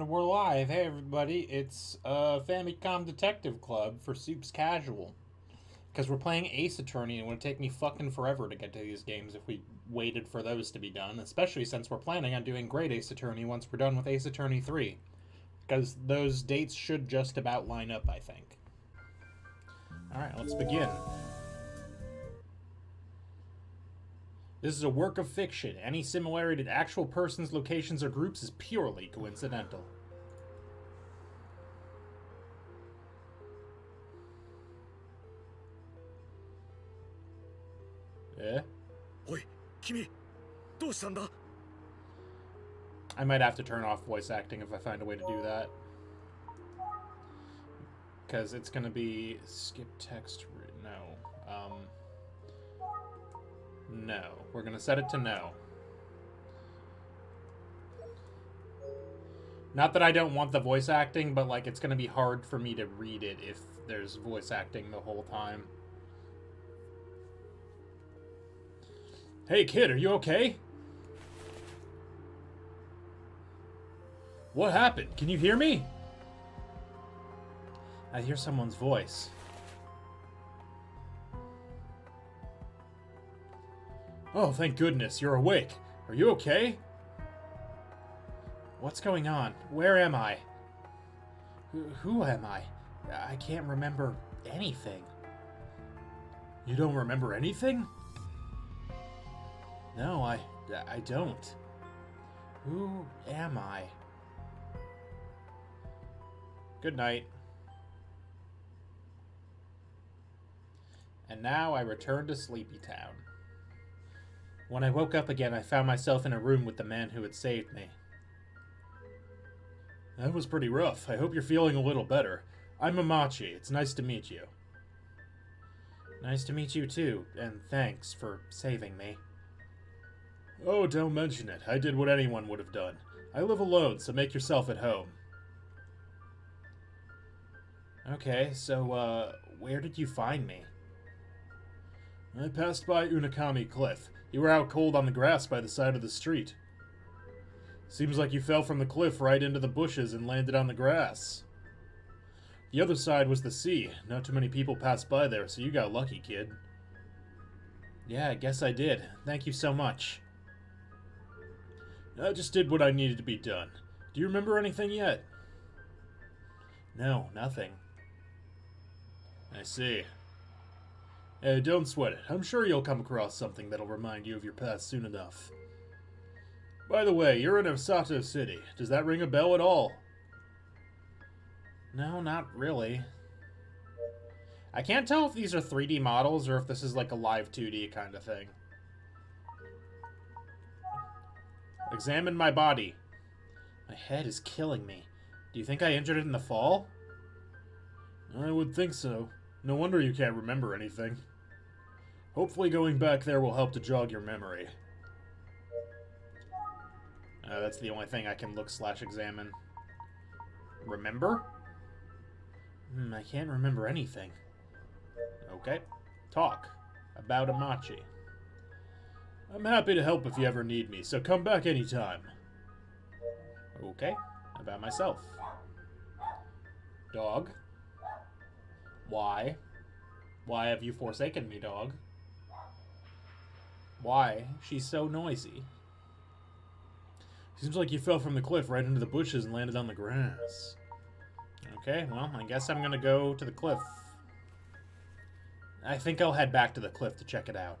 And we're live. Hey everybody, it's Famicom Detective Club for Supes Casual. Because we're playing Ace Attorney and it would take me fucking forever to get to these games if we waited for those to be done. Especially since we're planning on doing Great Ace Attorney once we're done with Ace Attorney 3. Because those dates should just about line up, I think. Alright, let's begin. This is a work of fiction. Any similarity to actual persons, locations, or groups is purely coincidental. Eh? Oi, Kimi, どうしたんだ? I might have to turn off voice acting if I find a way to do that. Because it's going to be... skip text... no. No. We're going to set it to no. Not that I don't want the voice acting, but, like, it's going to be hard for me to read it if there's voice acting the whole time. Hey, kid, are you okay? What happened? Can you hear me? I hear someone's voice. Oh, thank goodness, you're awake. Are you okay? What's going on? Where am I? Who am I? I can't remember anything. You don't remember anything? No, I don't. Who am I? Good night. And now I return to Sleepy Town. When I woke up again, I found myself in a room with the man who had saved me. That was pretty rough. I hope you're feeling a little better. I'm Amachi. It's nice to meet you. Nice to meet you too, and thanks for saving me. Oh, don't mention it. I did what anyone would have done. I live alone, so make yourself at home. Okay, so, where did you find me? I passed by Unakami Cliff. You were out cold on the grass by the side of the street. Seems like you fell from the cliff right into the bushes and landed on the grass. The other side was the sea. Not too many people passed by there, so you got lucky, kid. Yeah, I guess I did. Thank you so much. I just did what I needed to be done. Do you remember anything yet? No, nothing. I see. Hey, don't sweat it. I'm sure you'll come across something that'll remind you of your past soon enough. By the way, you're in Osato City. Does that ring a bell at all? No, not really. I can't tell if these are 3D models or if this is like a live 2D kind of thing. Examine my body. My head is killing me. Do you think I injured it in the fall? I would think so. No wonder you can't remember anything. Hopefully going back there will help to jog your memory. That's the only thing I can look/examine. Remember? I can't remember anything. Okay. Talk. About Amachi. I'm happy to help if you ever need me, so come back anytime. Okay. About myself. Dog. Why? Why have you forsaken me, dog? Why? She's so noisy. Seems like you fell from the cliff right into the bushes and landed on the grass. Okay, well, I guess I'm gonna go to the cliff. I think I'll head back to the cliff to check it out.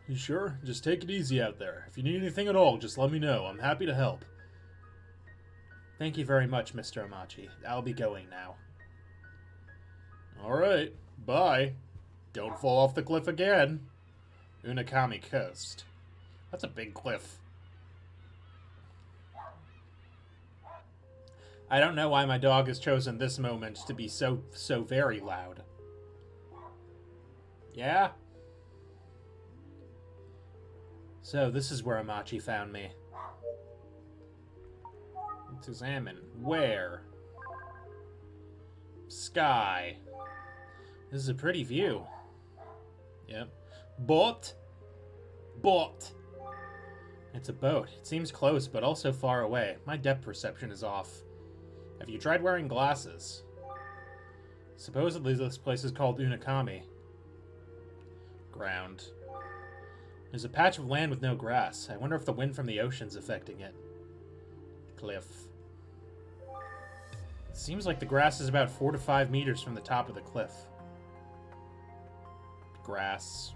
You sure? Just take it easy out there. If you need anything at all, just let me know. I'm happy to help. Thank you very much, Mr. Amachi. I'll be going now. Alright, bye. Don't fall off the cliff again. Unakami Coast. That's a big cliff. I don't know why my dog has chosen this moment to be so very loud. Yeah? So, this is where Amachi found me. Let's examine. Where? Sky. This is a pretty view. Yep. But. It's a boat. It seems close, but also far away. My depth perception is off. Have you tried wearing glasses? Supposedly this place is called Unakami. Ground. There's a patch of land with no grass. I wonder if the wind from the ocean's affecting it. Cliff. It seems like the grass is about 4 to 5 meters from the top of the cliff. Grass.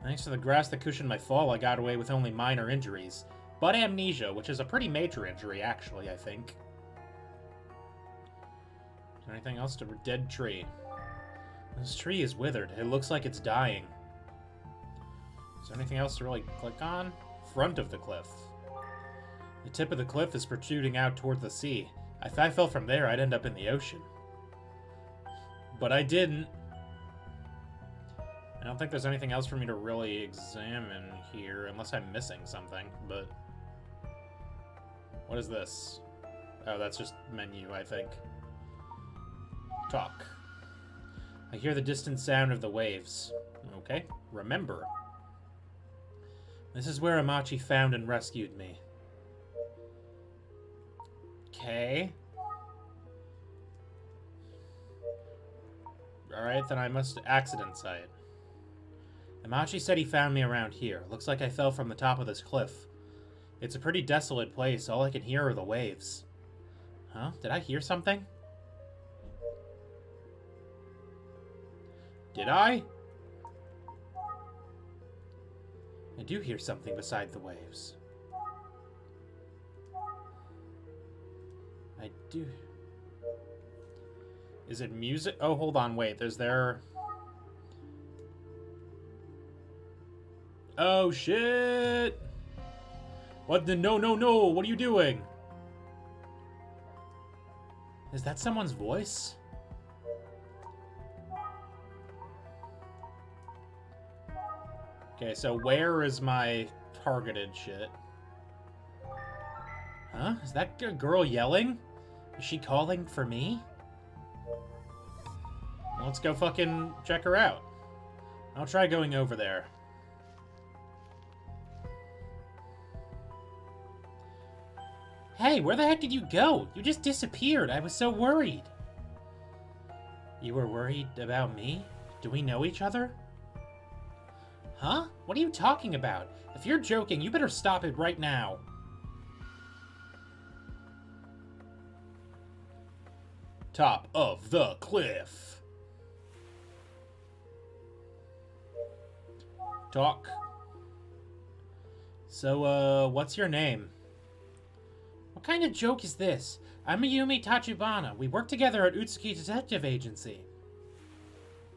Thanks to the grass that cushioned my fall, I got away with only minor injuries. But amnesia, which is a pretty major injury, actually, I think. Is there anything else to... Dead tree. This tree is withered. It looks like it's dying. Is there anything else to really click on? Front of the cliff. The tip of the cliff is protruding out toward the sea. If I fell from there, I'd end up in the ocean. But I didn't. I don't think there's anything else for me to really examine here, unless I'm missing something, but... What is this? Oh, that's just menu, I think. Talk. I hear the distant sound of the waves. Okay. Remember. This is where Amachi found and rescued me. Okay. Alright, then I must accident site. Amachi said he found me around here. Looks like I fell from the top of this cliff. It's a pretty desolate place. All I can hear are the waves. Huh? Did I hear something? Did I? I do hear something beside the waves. I do. Is it music? Oh, hold on, wait. There's there... Oh, shit! What the... No, no, no! What are you doing? Is that someone's voice? Okay, so where is my targeted shit? Huh? Is that girl yelling? Is she calling for me? Well, let's go fucking check her out. I'll try going over there. Hey, where the heck did you go? You just disappeared. I was so worried. You were worried about me? Do we know each other? Huh? What are you talking about? If you're joking, you better stop it right now. Top of the cliff. Talk. So, what's your name? What kind of joke is this? I'm Ayumi Tachibana. We work together at Utsuki Detective Agency.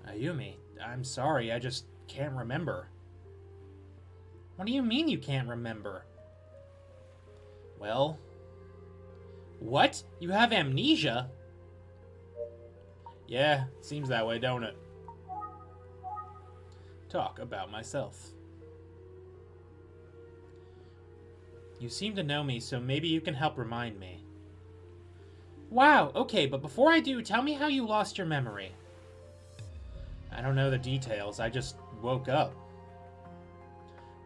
Ayumi, I'm sorry, I just can't remember. What do you mean you can't remember? Well... What? You have amnesia? Yeah, seems that way, don't it? Talk about myself. You seem to know me, so maybe you can help remind me. Wow, okay, but before I do, tell me how you lost your memory. I don't know the details, I just woke up.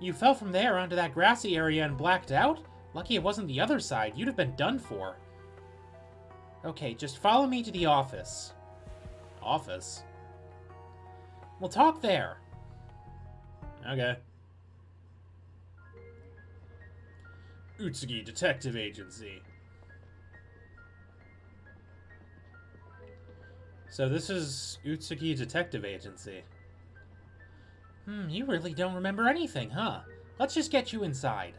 You fell from there onto that grassy area and blacked out? Lucky it wasn't the other side, you'd have been done for. Okay, just follow me to the office. Office? We'll talk there. Okay. Utsuki Detective Agency. So this is Utsuki Detective Agency. You really don't remember anything, huh? Let's just get you inside.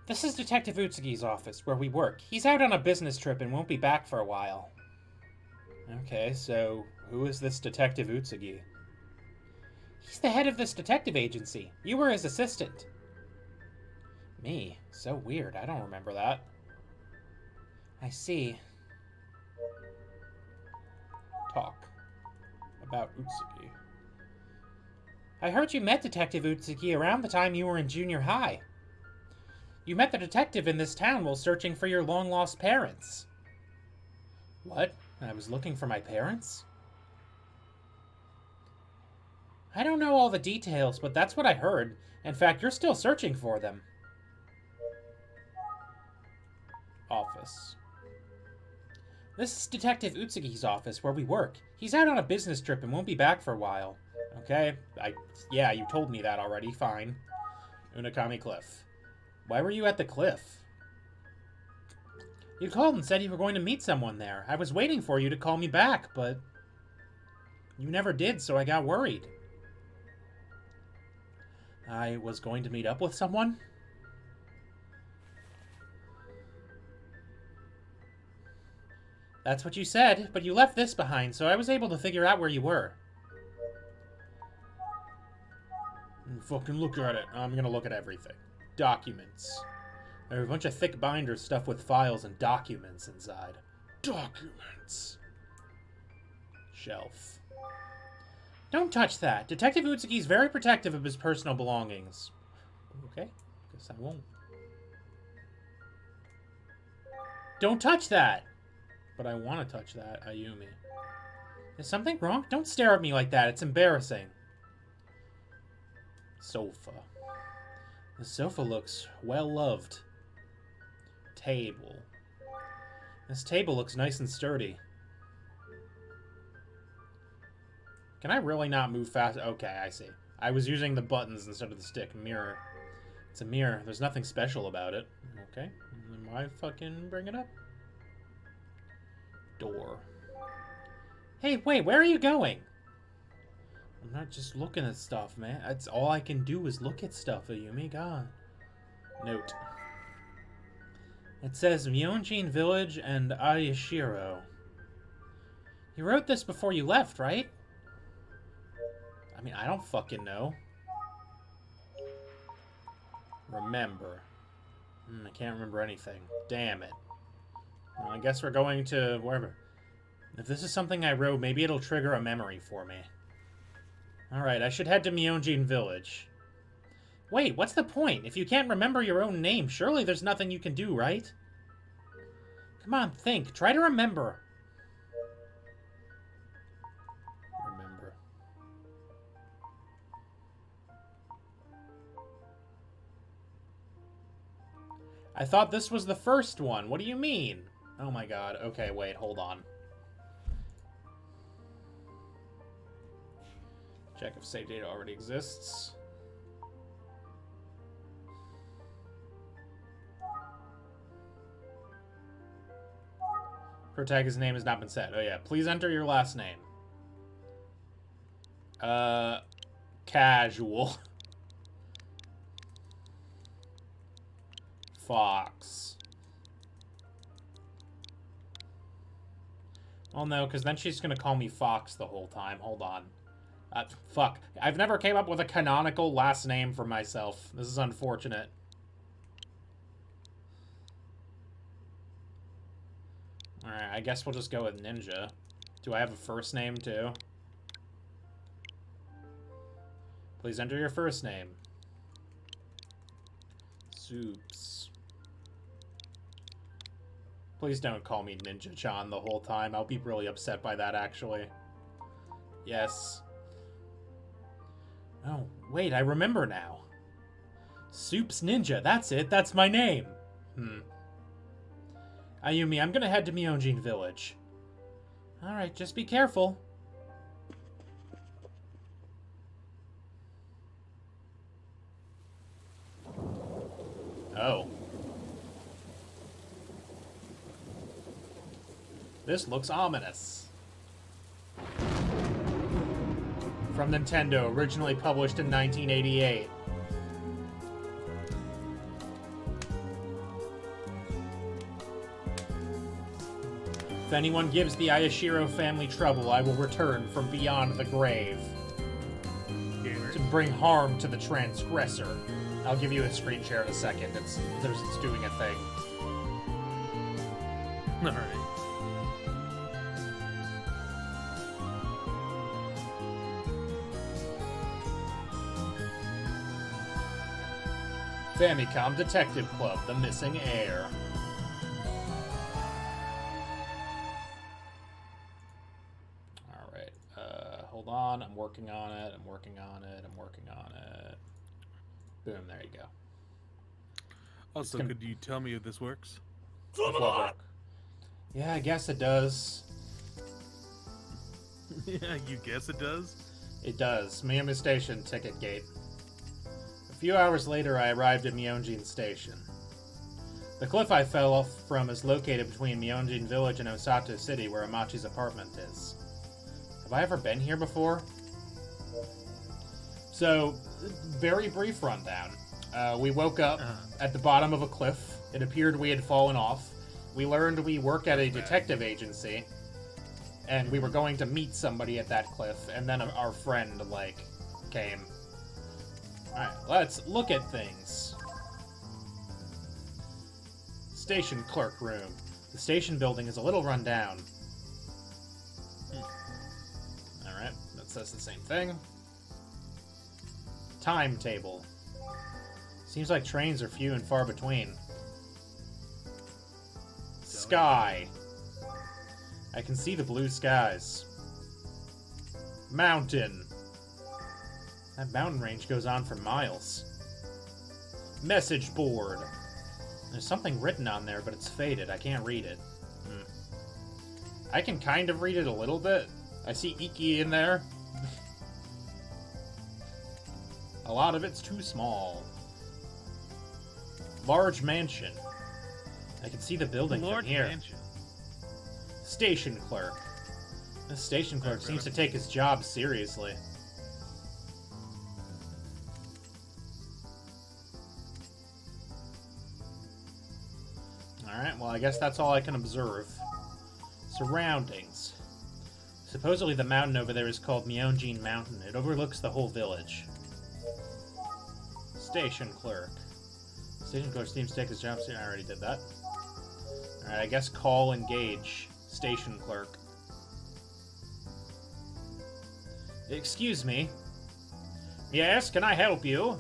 This is Detective Utsugi's office, where we work. He's out on a business trip and won't be back for a while. Okay, so who is this Detective Utsugi? He's the head of this detective agency. You were his assistant. Me? So weird. I don't remember that. I see. Talk. About Utsugi. I heard you met Detective Utsugi around the time you were in junior high. You met the detective in this town while searching for your long-lost parents. What? I was looking for my parents? I don't know all the details, but that's what I heard. In fact, you're still searching for them. Office. This is Detective Utsugi's office, where we work. He's out on a business trip and won't be back for a while. Okay, yeah, you told me that already, fine. Unakami Cliff. Why were you at the cliff? You called and said you were going to meet someone there. I was waiting for you to call me back, but you never did, so I got worried. I was going to meet up with someone? That's what you said, but you left this behind, so I was able to figure out where you were. Fucking look at it. I'm gonna look at everything. Documents. There are a bunch of thick binder stuff with files and documents inside. Documents. Shelf. Don't touch that. Detective Utsugi's very protective of his personal belongings. Okay, guess I won't. Don't touch that! But I want to touch that, Ayumi. Is something wrong? Don't stare at me like that. It's embarrassing. Sofa. The sofa looks well loved. Table. This table looks nice and sturdy. Can I really not move fast? Okay, I see. I was using the buttons instead of the stick. Mirror. It's a mirror. There's nothing special about it. Okay. Then why fucking bring it up? Door. Hey, wait, where are you going? I'm not just looking at stuff, man. That's all I can do is look at stuff, Ayumi. God. Note. It says Myeonjin Village and Ayashiro. You wrote this before you left, right? I mean, I don't fucking know. Remember. I can't remember anything. Damn it. Well, I guess we're going to wherever. If this is something I wrote, maybe it'll trigger a memory for me. Alright, I should head to Myeonjin Village. Wait, what's the point? If you can't remember your own name, surely there's nothing you can do, right? Come on, think. Try to remember. Remember. I thought this was the first one. What do you mean? Oh my god. Okay, wait, hold on. Check if save data already exists. Protagonist's name has not been set. Oh yeah, please enter your last name. Casual. Fox. Well, no, because then she's going to call me Fox the whole time. Hold on. Fuck. I've never came up with a canonical last name for myself. This is unfortunate. Alright, I guess we'll just go with Ninja. Do I have a first name, too? Please enter your first name. Supes. Please don't call me Ninja-chan the whole time. I'll be really upset by that, actually. Yes. Oh, wait, I remember now. Supes Ninja, that's it. That's my name. Ayumi, I'm gonna head to Myeonjin Village. Alright, just be careful. Oh. This looks ominous. From Nintendo, originally published in 1988. If anyone gives the Ayashiro family trouble, I will return from beyond the grave. To bring harm to the transgressor. I'll give you a screen share in a second. It's doing a thing. Alright. Famicom Detective Club, The Missing Heir. Alright, hold on, I'm working on it, working on it. I'm working on it. Boom, there you go. Also, could you tell me if this works? If what work? Yeah, I guess it does. Yeah, you guess it does? It does. Miyomi Station, ticket gate. A few hours later, I arrived at Myeonjin Station. The cliff I fell off from is located between Myeonjin Village and Osato City, where Amachi's apartment is. Have I ever been here before? So, very brief rundown. We woke up at the bottom of a cliff. It appeared we had fallen off. We learned we work at a detective agency, and we were going to meet somebody at that cliff, and then our friend, came. Alright, let's look at things. Station clerk room. The station building is a little run down. Alright, that says the same thing. Timetable. Seems like trains are few and far between. Sky. I can see the blue skies. Mountain. That mountain range goes on for miles. Message board. There's something written on there, but it's faded. I can't read it. I can kind of read it a little bit. I see Iki in there. A lot of it's too small. Large mansion. I can see the building from here. Mansion. Station clerk. This station clerk seems to take his job seriously. Alright, well I guess that's all I can observe. Surroundings. Supposedly the mountain over there is called Myeonjin Mountain. It overlooks the whole village. Station clerk. Station clerk seems to take his job seriously. I already did that. Alright, I guess call engage. Station clerk. Excuse me. Yes, can I help you?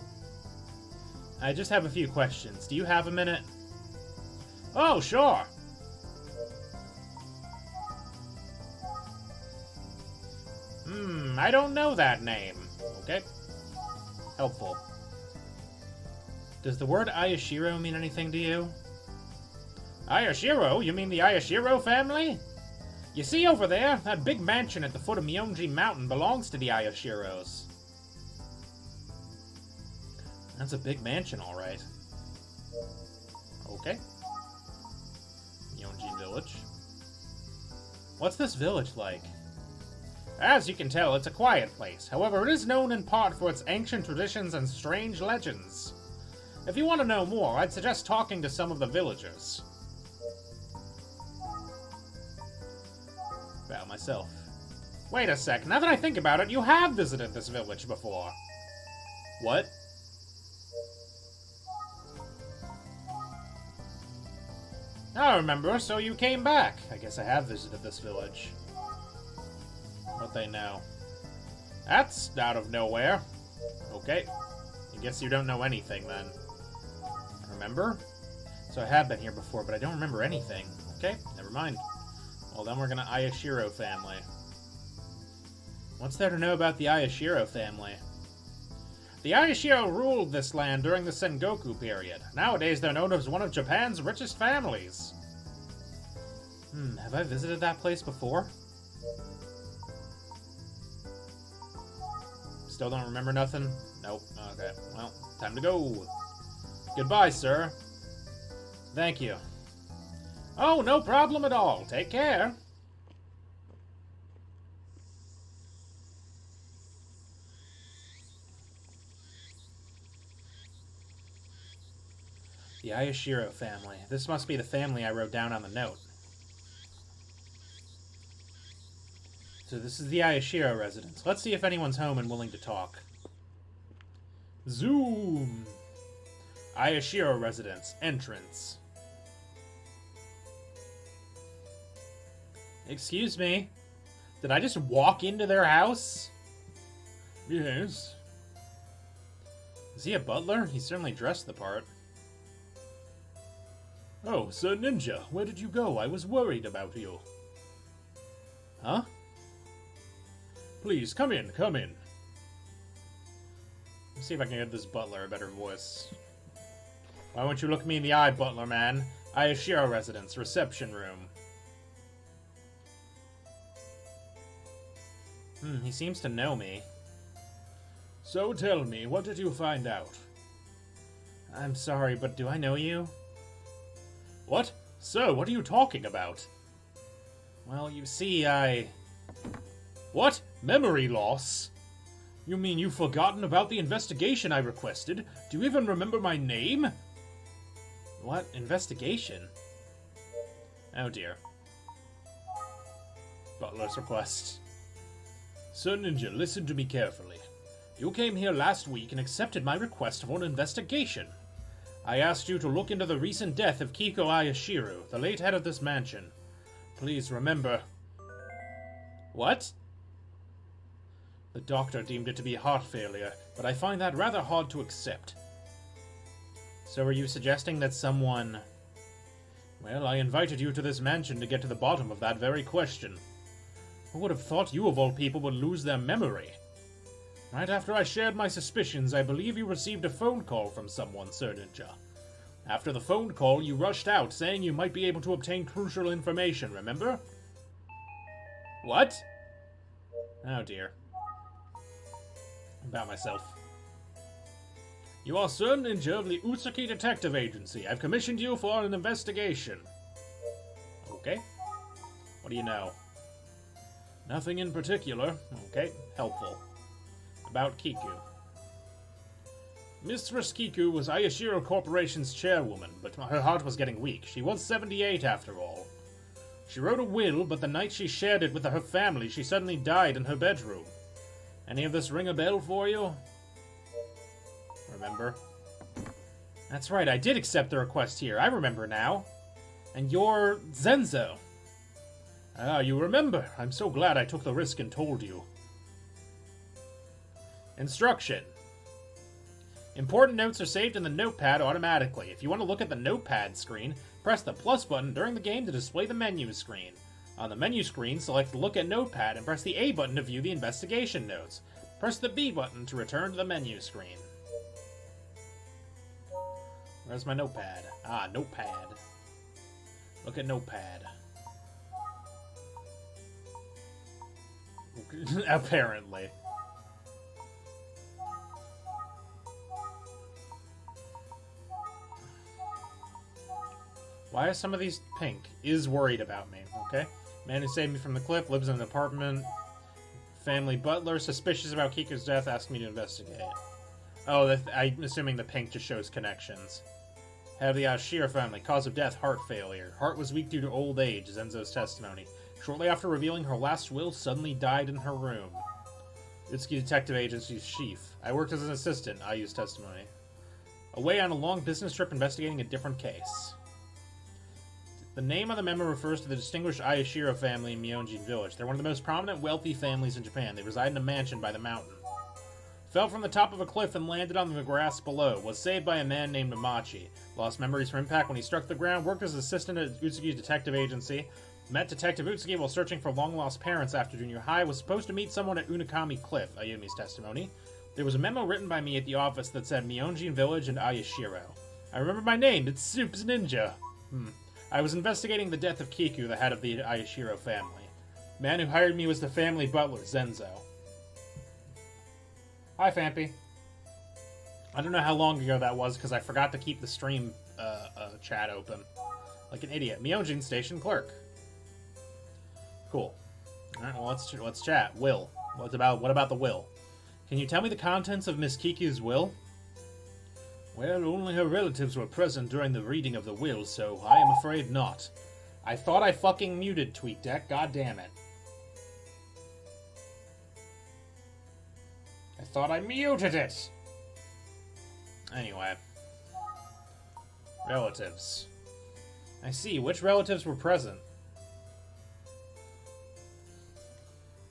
I just have a few questions. Do you have a minute? Oh, sure. I don't know that name. Okay. Helpful. Does the word Ayashiro mean anything to you? Ayashiro? You mean the Ayashiro family? You see over there, that big mansion at the foot of Myeonjin Mountain belongs to the Ayashiros. That's a big mansion, alright. Okay. Myeonjin Village. What's this village like? As you can tell, it's a quiet place. However, it is known in part for its ancient traditions and strange legends. If you want to know more, I'd suggest talking to some of the villagers. About myself. Wait a sec, now that I think about it, you have visited this village before. What? I remember, so you came back. I guess I have visited this village. What they know. That's out of nowhere. Okay. I guess you don't know anything, then. Remember? So I have been here before, but I don't remember anything. Okay, never mind. Well, then we're gonna Ayashiro family. What's there to know about the Ayashiro family? The Ayashiro ruled this land during the Sengoku period. Nowadays, they're known as one of Japan's richest families. Have I visited that place before? Still don't remember nothing? Nope. Okay, well, time to go. Goodbye, sir. Thank you. Oh, no problem at all. Take care. The Ayashiro family. This must be the family I wrote down on the note. So this is the Ayashiro residence. Let's see if anyone's home and willing to talk. Zoom! Ayashiro residence. Entrance. Excuse me. Did I just walk into their house? Yes. Is he a butler? He certainly dressed the part. Oh, Sir Ninja, where did you go? I was worried about you. Huh? Please, come in, come in. Let's see if I can give this butler a better voice. Why won't you look me in the eye, butler man? Ayashiro residence, reception room. He seems to know me. So tell me, what did you find out? I'm sorry, but do I know you? What? So, what are you talking about? Well, you see, What? Memory loss? You mean you've forgotten about the investigation I requested? Do you even remember my name? What? Investigation? Oh dear. Butler's request. Sir Ninja, listen to me carefully. You came here last week and accepted my request for an investigation. I asked you to look into the recent death of Kiko Ayashiro, the late head of this mansion. Please remember... What? The doctor deemed it to be heart failure, but I find that rather hard to accept. So are you suggesting that someone... Well, I invited you to this mansion to get to the bottom of that very question. Who would have thought you, of all people, would lose their memory? Right after I shared my suspicions, I believe you received a phone call from someone, Sir Ninja. After the phone call, you rushed out, saying you might be able to obtain crucial information, remember? What? Oh dear. About myself. You are Sir Ninja of the Utsuki Detective Agency. I've commissioned you for an investigation. Okay. What do you know? Nothing in particular. Okay, helpful. About Kiku. Mistress Kiku was Ayashiro Corporation's chairwoman, but her heart was getting weak. She was 78 after all. She wrote a will, but the night she shared it with her family, she suddenly died in her bedroom. Any of this ring a bell for you? Remember? That's right, I did accept the request here. I remember now. And you're Zenzo. Ah, you remember. I'm so glad I took the risk and told you. Instruction. Important notes are saved in the notepad automatically. If you want to look at the notepad screen, press the plus button during the game to display the menu screen. On the menu screen, select Look at Notepad and press the A button to view the investigation notes. Press the B button to return to the menu screen. Where's my notepad? Ah, notepad. Look at notepad. Apparently. Why are some of these pink? Is worried about me, okay? Man who saved me from the cliff, lives in an apartment. Family butler, suspicious about Kiku's death, asked me to investigate. Oh, I'm assuming the pink just shows connections. Head of the Ashira family, cause of death, heart failure. Heart was weak due to old age, Zenzo's testimony. Shortly after revealing her last will, suddenly died in her room. Utsuki Detective Agency's chief. I worked as an assistant, Ayu's testimony. Away on a long business trip investigating a different case. The name of the memo refers to the distinguished Ayashiro family in Mionjin Village. They're one of the most prominent wealthy families in Japan. They reside in a mansion by the mountain. Fell from the top of a cliff and landed on the grass below. Was saved by a man named Amachi. Lost memories from impact when he struck the ground. Worked as an assistant at Utsuki's detective agency. Met Detective Utsuki while searching for long-lost parents after junior high. Was supposed to meet someone at Unakami Cliff, Ayumi's testimony. There was a memo written by me at the office that said Mionjin Village and Ayashiro. I remember my name. It's Supes Ninja. I was investigating the death of Kiku, the head of the Ayashiro family. The man who hired me was the family butler, Zenzo. Hi, Fampy. I don't know how long ago that was, because I forgot to keep the stream chat open. Like an idiot. Mionjin Station Clerk. Cool. Alright, well, let's chat. Will. What about the will? Can you tell me the contents of Miss Kiku's will? Well, only her relatives were present during the reading of the will, so I am afraid not. I thought I fucking muted TweetDeck, god damn it. I thought I muted it! Anyway. Relatives. I see, which relatives were present?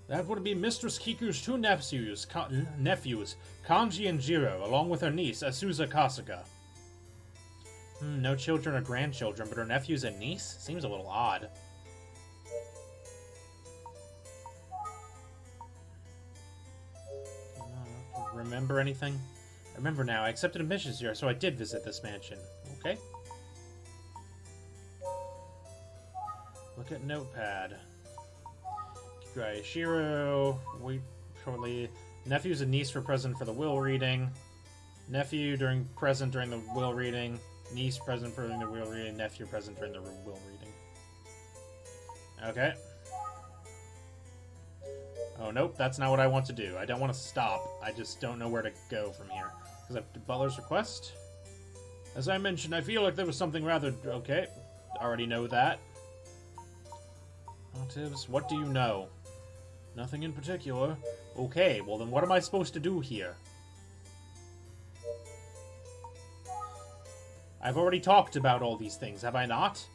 That would be Mistress Kiku's two nephews, Kanji and Jiro, along with her niece, Asuza Kasuga. No children or grandchildren, but her nephew's and niece? Seems a little odd. Remember anything? I remember now, I accepted admissions here, so I did visit this mansion. Okay. Look at notepad. Shiro, wait shortly. Nephew's a niece for present for the will reading. Nephew present during the will reading. Niece present during the will reading. Nephew present during the will reading. Okay. Oh, nope, that's not what I want to do. I don't want to stop. I just don't know where to go from here. Because I have Butler's request. As I mentioned, I feel like there was something rather... Okay, already know that. Relatives, what do you know? Nothing in particular. Okay, well then what am I supposed to do here? I've already talked about all these things, have I not?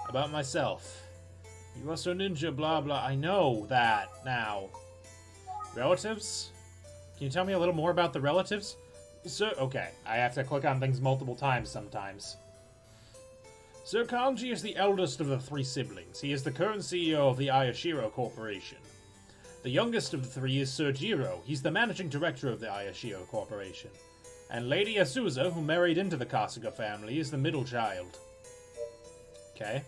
About myself. You are so ninja, blah blah. I know that now. Relatives? Can you tell me a little more about the relatives? Sir, okay, I have to click on things multiple times sometimes. Sir Kanji is the eldest of the 3 siblings. He is the current CEO of the Ayashiro Corporation. The youngest of the 3 is Sir Jiro. He's the managing director of the Ayashiro Corporation. And Lady Asuza, who married into the Kasuga family, is the middle child. Okay.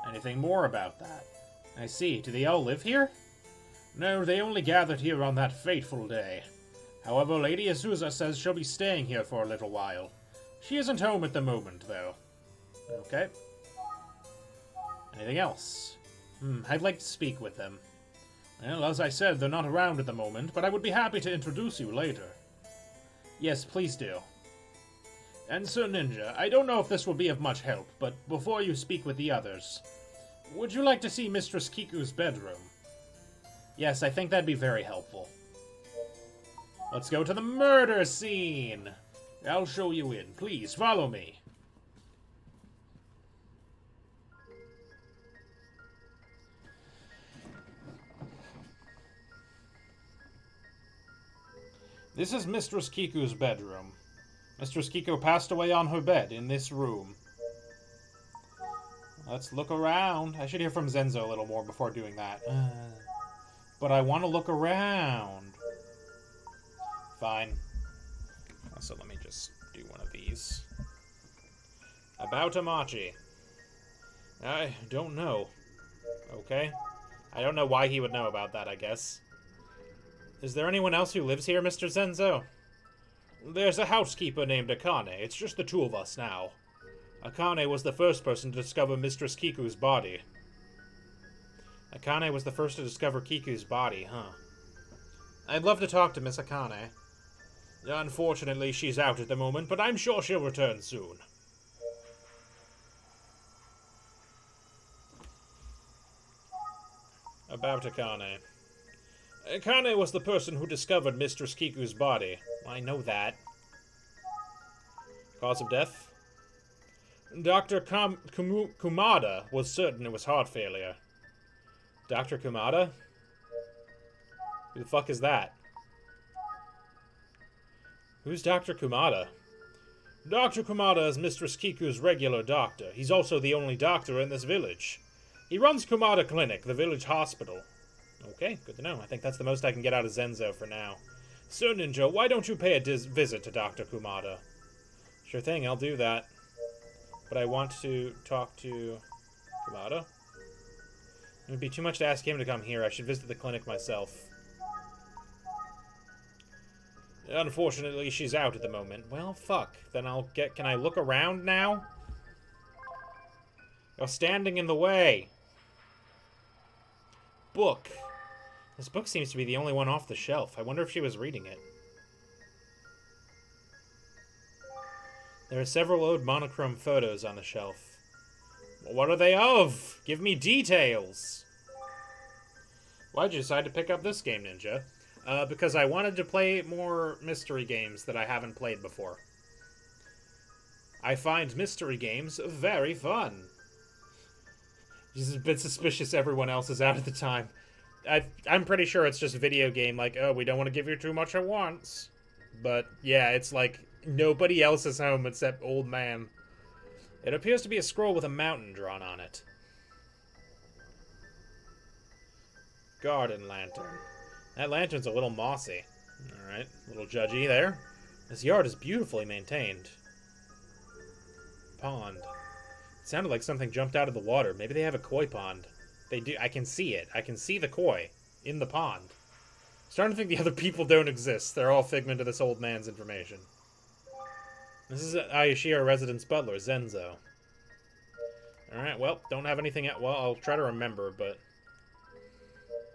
Anything more about that? I see. Do they all live here? No, they only gathered here on that fateful day. However, Lady Asuza says she'll be staying here for a little while. She isn't home at the moment, though. Okay. Anything else? I'd like to speak with them. Well, as I said, they're not around at the moment, but I would be happy to introduce you later. Yes, please do. And Sir Ninja, I don't know if this will be of much help, but before you speak with the others, would you like to see Mistress Kiku's bedroom? Yes, I think that'd be very helpful. Let's go to the murder scene! I'll show you in. Please, follow me. This is Mistress Kiku's bedroom. Mistress Kiku passed away on her bed in this room. Let's look around. I should hear from Zenzo a little more before doing that. But I want to look around. Fine. So let me just do one of these. About Amachi. I don't know. Okay. I don't know why he would know about that, I guess. Is there anyone else who lives here, Mr. Zenzo? There's a housekeeper named Akane. It's just the 2 of us now. Akane was the first person to discover Mistress Kiku's body. Akane was the first to discover Kiku's body, huh? I'd love to talk to Miss Akane. Unfortunately, she's out at the moment, but I'm sure she'll return soon. About Akane. Akane was the person who discovered Mistress Kiku's body. I know that. Cause of death? Dr. Kumada was certain it was heart failure. Dr. Kumada? Who the fuck is that? Who's Dr. Kumada? Dr. Kumada is Mistress Kiku's regular doctor. He's also the only doctor in this village. He runs Kumada Clinic, the village hospital. Okay, good to know. I think that's the most I can get out of Zenzo for now. Sir Ninja, why don't you pay a visit to Dr. Kumada? Sure thing, I'll do that. But I want to talk to Kumada. It would be too much to ask him to come here. I should visit the clinic myself. Unfortunately, she's out at the moment. Well, fuck. Then can I look around now? You're standing in the way. Book. This book seems to be the only one off the shelf. I wonder if she was reading it. There are several old monochrome photos on the shelf. Well, what are they of? Give me details. Why'd you decide to pick up this game, Ninja? Because I wanted to play more mystery games that I haven't played before. I find mystery games very fun. Just a bit suspicious everyone else is out at the time. I'm pretty sure it's just a video game, like, oh, we don't want to give you too much at once. But, yeah, it's like, nobody else is home except old man. It appears to be a scroll with a mountain drawn on it. Garden lantern. That lantern's a little mossy. Alright, little judgy there. This yard is beautifully maintained. Pond. It sounded like something jumped out of the water. Maybe they have a koi pond. They do. I can see it. I can see the koi in the pond. Starting to think the other people don't exist. They're all figment of this old man's information. This is Ayashiro residence butler, Zenzo. Alright, well, don't have anything yet. Well, I'll try to remember, but...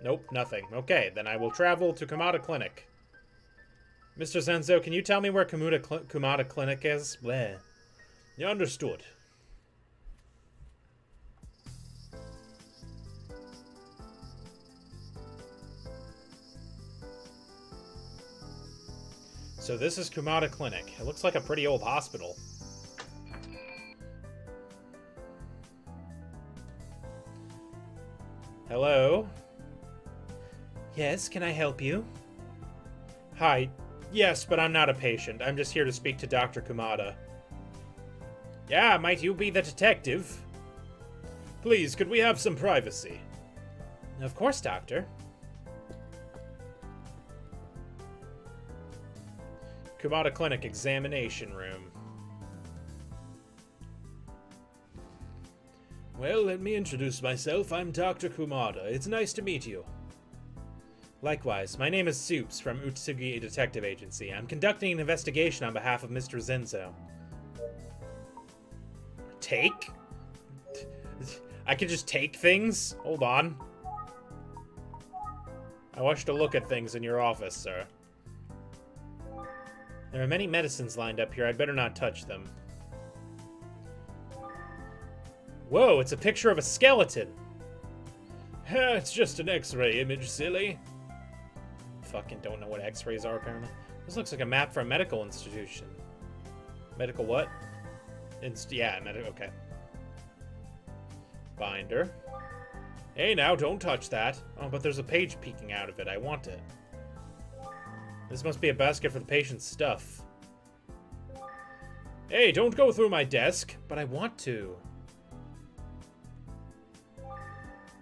Nope, nothing. Okay, then I will travel to Kumada Clinic. Mr. Zenzo, can you tell me where Kumada Clinic is? Bleh. You understood. So this is Kumada Clinic. It looks like a pretty old hospital. Hello? Yes, can I help you? Hi. Yes, but I'm not a patient. I'm just here to speak to Dr. Kumada. Yeah, might you be the detective? Please, could we have some privacy? Of course, Doctor. Kumada Clinic Examination Room. Well, let me introduce myself. I'm Dr. Kumada. It's nice to meet you. Likewise, my name is Supes from Utsugi Detective Agency. I'm conducting an investigation on behalf of Mr. Zenzo. Take? I could just take things? Hold on. I wish to look at things in your office, sir. There are many medicines lined up here. I'd better not touch them. Whoa, it's a picture of a skeleton. It's just an X-ray image, silly. Fucking don't know what X-rays are, apparently. This looks like a map for a medical institution. Medical what? Yeah, okay. Binder. Hey, now, don't touch that. Oh, but there's a page peeking out of it. I want it. This must be a basket for the patient's stuff. Hey, don't go through my desk. But I want to.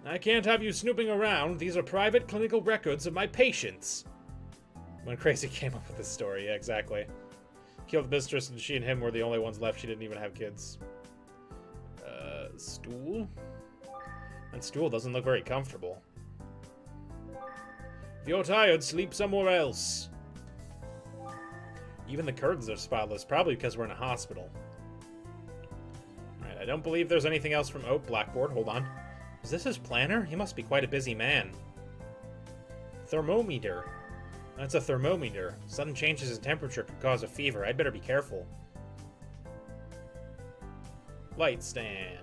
I can't have you snooping around. These are private clinical records of my patients. When Crazy came up with this story, yeah, exactly. Killed the mistress and she and him were the only ones left. She didn't even have kids. Stool? That stool doesn't look very comfortable. If you're tired, sleep somewhere else. Even the curtains are spotless, probably because we're in a hospital. Alright, I don't believe there's anything else from... Oh, blackboard, hold on. Is this his planner? He must be quite a busy man. Thermometer. That's a thermometer. Sudden changes in temperature could cause a fever. I'd better be careful. Light stand.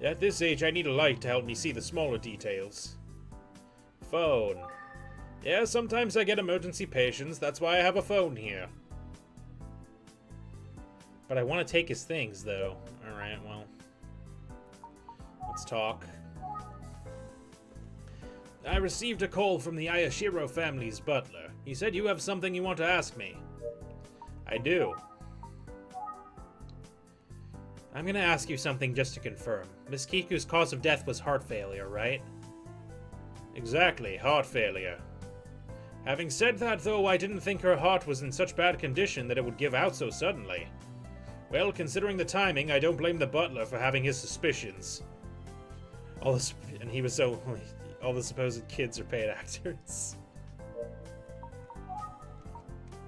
At this age, I need a light to help me see the smaller details. Phone. Yeah, sometimes I get emergency patients. That's why I have a phone here. But I want to take his things, though. Alright, well. Let's talk. I received a call from the Ayashiro family's butler. He said you have something you want to ask me. I do. I'm gonna ask you something just to confirm. Miss Kiku's cause of death was heart failure, right? Exactly, heart failure. Having said that, though, I didn't think her heart was in such bad condition that it would give out so suddenly. Well, considering the timing, I don't blame the butler for having his suspicions. And he was so... All the supposed kids are paid actors.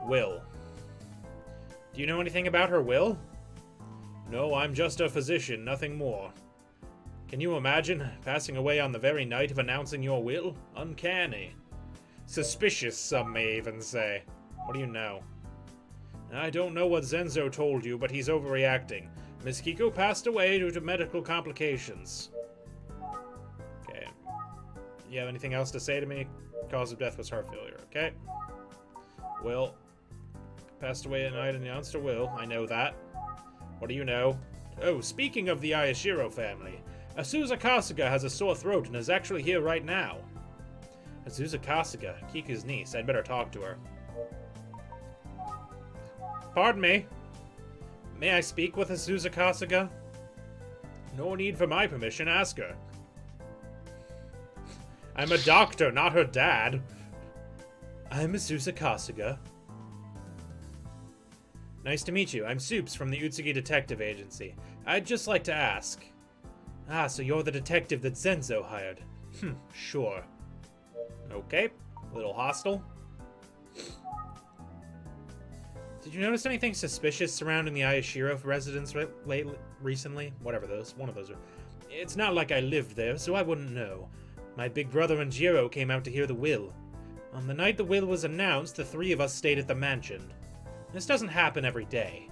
Will. Do you know anything about her will? No, I'm just a physician, nothing more. Can you imagine passing away on the very night of announcing your will? Uncanny. Suspicious, some may even say. What do you know? I don't know what Zenzo told you, but he's overreacting. Miss Kiko passed away due to medical complications. Okay. You have anything else to say to me? Cause of death was heart failure, okay? Will. Passed away at night and announced a will. I know that. What do you know? Oh, speaking of the Ayashiro family, Asuza Kasuga has a sore throat and is actually here right now. Asuza Kasuga, Kiku's niece. I'd better talk to her. Pardon me. May I speak with Asuza Kasuga? No need for my permission, ask her. I'm a doctor, not her dad. I'm Azusa Kasuga. Nice to meet you. I'm Supes from the Utsugi Detective Agency. I'd just like to ask. Ah, so you're the detective that Zenzo hired. Sure. Okay. A little hostile. Did you notice anything suspicious surrounding the Ayashiro residence recently? Whatever those. One of those are. It's not like I lived there, so I wouldn't know. My big brother and Jiro came out to hear the will. On the night the will was announced, the three of us stayed at the mansion. This doesn't happen every day.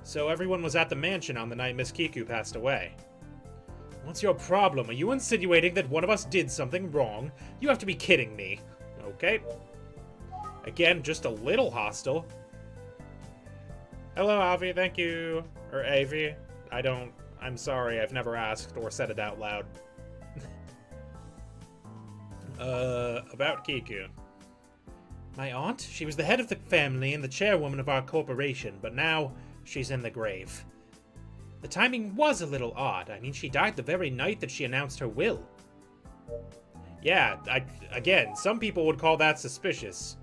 So everyone was at the mansion on the night Miss Kiku passed away. What's your problem? Are you insinuating that one of us did something wrong? You have to be kidding me. Okay. Again, just a little hostile. Hello, Avi, thank you. Or Avi. I'm sorry, I've never asked or said it out loud. About Kiku. My aunt? She was the head of the family and the chairwoman of our corporation, but now she's in the grave. The timing was a little odd. I mean, she died the very night that she announced her will. Yeah, again, some people would call that suspicious.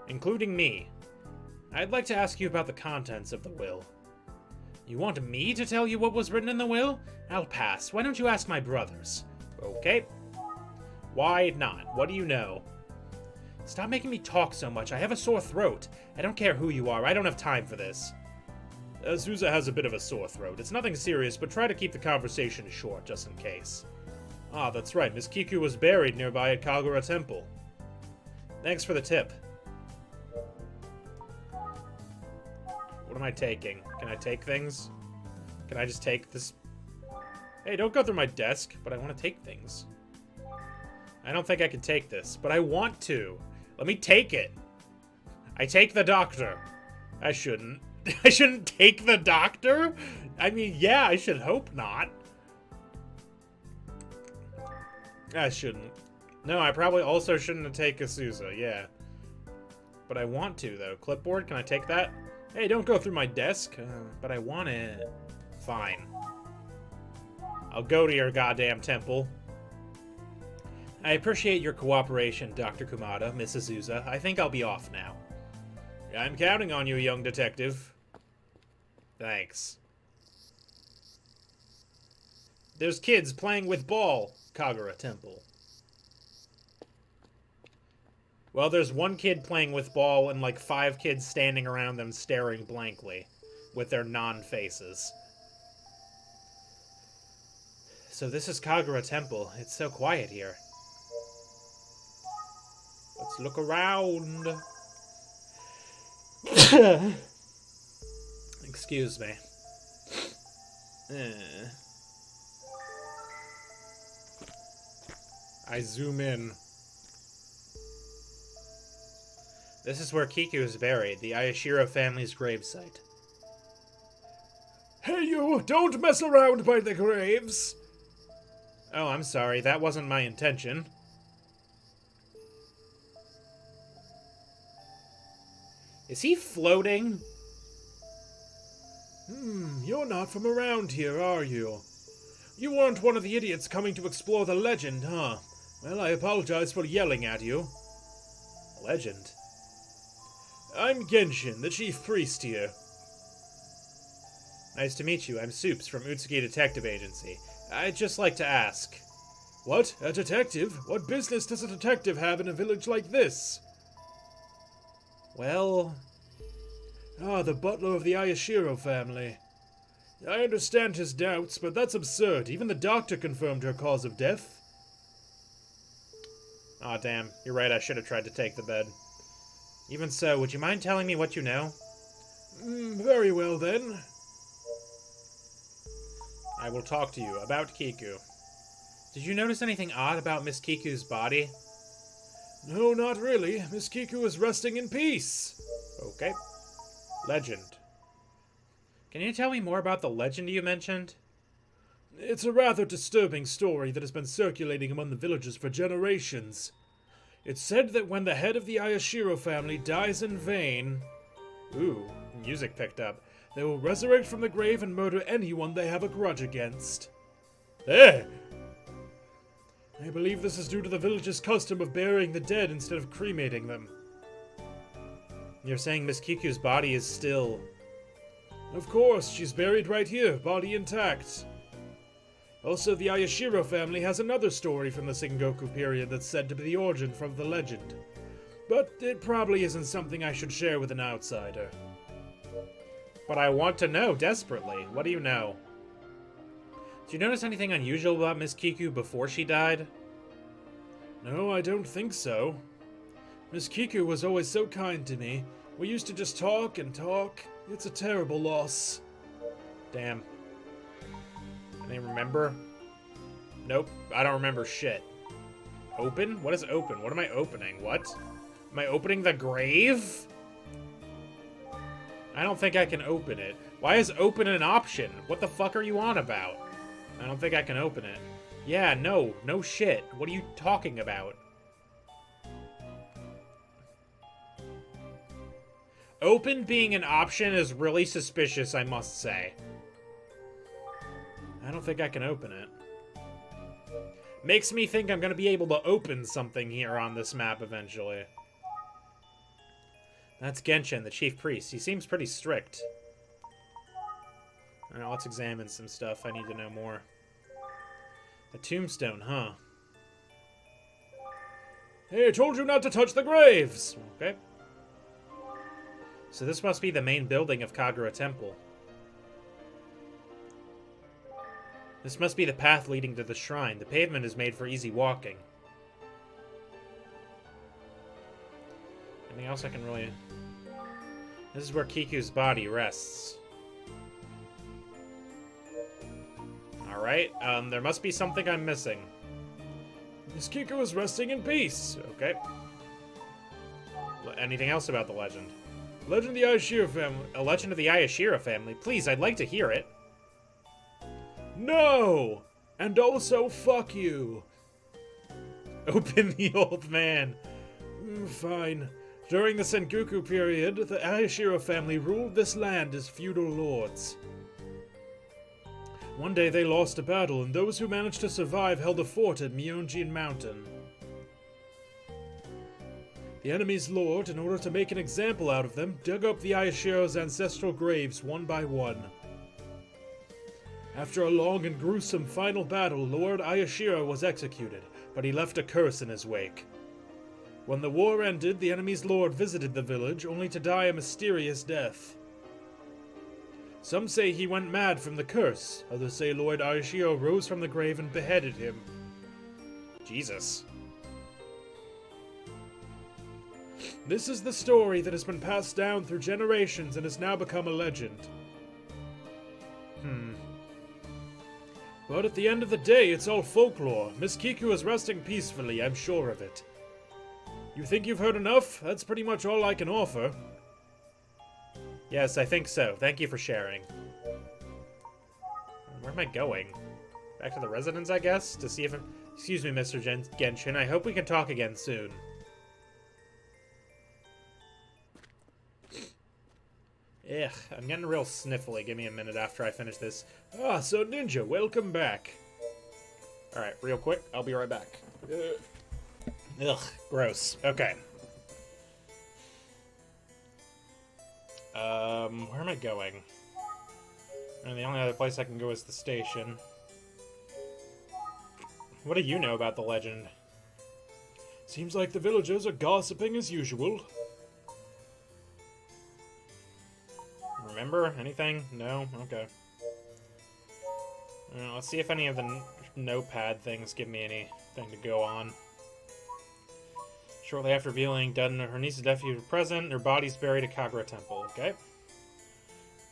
Including me. I'd like to ask you about the contents of the will. You want me to tell you what was written in the will? I'll pass. Why don't you ask my brothers? Okay. Why not? What do you know? Stop making me talk so much. I have a sore throat. I don't care who you are. I don't have time for this. Azusa has a bit of a sore throat. It's nothing serious, but try to keep the conversation short, just in case. Ah, that's right. Miss Kiku was buried nearby at Kagura Temple. Thanks for the tip. What am I taking? Can I take things? Can I just take this? Hey, don't go through my desk, but I want to take things. I don't think I can take this, but I want to. Let me take it. I take the doctor. I shouldn't. I shouldn't take the doctor? I mean, yeah, I should hope not. I shouldn't. No, I probably also shouldn't take Azusa, yeah. But I want to, though. Clipboard, can I take that? Hey, don't go through my desk. But I want it. Fine. I'll go to your goddamn temple. I appreciate your cooperation, Dr. Kumada, Miss Azusa. I think I'll be off now. I'm counting on you, young detective. Thanks. There's kids playing with ball, Kagura Temple. Well, there's one kid playing with ball and like 5 kids standing around them staring blankly with their non-faces. So this is Kagura Temple. It's so quiet here. Let's look around. Excuse me. I zoom in. This is where Kiku is buried, the Ayashiro family's gravesite. Hey you! Don't mess around by the graves! Oh, I'm sorry. That wasn't my intention. Is he floating? You're not from around here, are you? You weren't one of the idiots coming to explore the legend, huh? Well, I apologize for yelling at you. Legend? I'm Genshin, the chief priest here. Nice to meet you. I'm Supes from Utsugi Detective Agency. I'd just like to ask. What? A detective? What business does a detective have in a village like this? Well... the butler of the Ayashiro family. I understand his doubts, but that's absurd. Even the doctor confirmed her cause of death. Aw, damn. You're right, I should have tried to take the bed. Even so, would you mind telling me what you know? Very well, then. I will talk to you about Kiku. Did you notice anything odd about Miss Kiku's body? No, not really. Miss Kiku is resting in peace. Okay. Legend. Can you tell me more about the legend you mentioned? It's a rather disturbing story that has been circulating among the villagers for generations. It's said that when the head of the Ayashiro family dies in vain... Ooh, music picked up. They will resurrect from the grave and murder anyone they have a grudge against. Hey! I believe this is due to the village's custom of burying the dead instead of cremating them. You're saying Miss Kiku's body is still... Of course, she's buried right here, body intact. Also, the Ayashiro family has another story from the Sengoku period that's said to be the origin from the legend. But it probably isn't something I should share with an outsider. But I want to know desperately. What do you know? Do you notice anything unusual about Miss Kiku before she died? No, I don't think so. Miss Kiku was always so kind to me. We used to just talk and talk. It's a terrible loss. Damn. Any remember? Nope, I don't remember shit. Open? What is open? What am I opening? What? Am I opening the grave? I don't think I can open it. Why is open an option? What the fuck are you on about? I don't think I can open it. Yeah, no. No shit. What are you talking about? Open being an option is really suspicious, I must say. I don't think I can open it. Makes me think I'm gonna be able to open something here on this map eventually. That's Genshin, the chief priest. He seems pretty strict. Alright, let's examine some stuff. I need to know more. A tombstone, huh? Hey, I told you not to touch the graves! Okay. So this must be the main building of Kagura Temple. This must be the path leading to the shrine. The pavement is made for easy walking. Anything else I can really... This is where Kiku's body rests. Alright, there must be something I'm missing. Miss Kiku is resting in peace. Okay. Anything else about the legend? Legend of the Ayashiro family. A legend of the Ayashiro family? Please, I'd like to hear it. No! And also, fuck you. Open the old man. Fine. During the Sengoku period, the Ayashiro family ruled this land as feudal lords. One day they lost a battle, and those who managed to survive held a fort at Myeonjin Mountain. The enemy's lord, in order to make an example out of them, dug up the Ayashiro's ancestral graves one by one. After a long and gruesome final battle, Lord Ayashiro was executed, but he left a curse in his wake. When the war ended, the enemy's lord visited the village, only to die a mysterious death. Some say he went mad from the curse, others say Lord Ayashiro rose from the grave and beheaded him. Jesus. This is the story that has been passed down through generations and has now become a legend. But at the end of the day, it's all folklore. Miss Kiku is resting peacefully, I'm sure of it. You think you've heard enough? That's pretty much all I can offer. Yes, I think so. Thank you for sharing. Where am I going? Back to the residence, I guess? To see if... Excuse me, Mr. Genshin. I hope we can talk again soon. Ugh, I'm getting real sniffly. Give me a minute after I finish this. Ah, so Ninja, welcome back. Alright, real quick. I'll be right back. Ugh, gross. Okay. Where am I going? And the only other place I can go is the station. What do you know about the legend? Seems like the villagers are gossiping as usual. Remember anything? No? Okay. Let's see if any of the notepad things give me anything to go on. Shortly after revealing Dun, her niece and nephew were present, their bodies buried at Kagura Temple. Okay.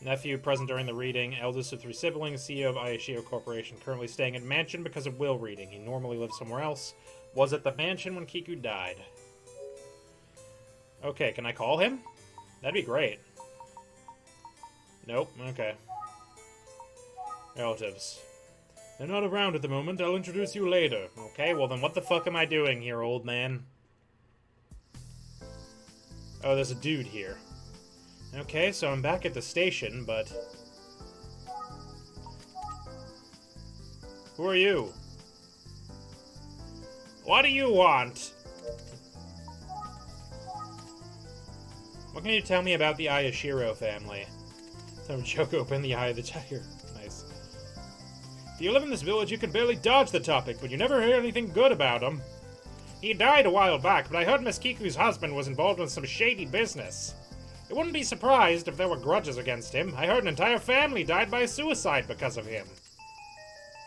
Nephew present during the reading, eldest of 3 siblings, CEO of Ayashiro Corporation, currently staying at mansion because of will reading. He normally lives somewhere else. Was at the mansion when Kiku died. Okay, can I call him? That'd be great. Nope, okay. Relatives. They're not around at the moment, I'll introduce you later. Okay, well then what the fuck am I doing here, old man? Oh, there's a dude here. Okay, so I'm back at the station, but... Who are you? What do you want? What can you tell me about the Ayashiro family? Some joke open the eye of the tiger. Nice. If you live in this village, you can barely dodge the topic, but you never hear anything good about him. He died a while back, but I heard Miss Kiku's husband was involved in some shady business. I wouldn't be surprised if there were grudges against him. I heard an entire family died by suicide because of him.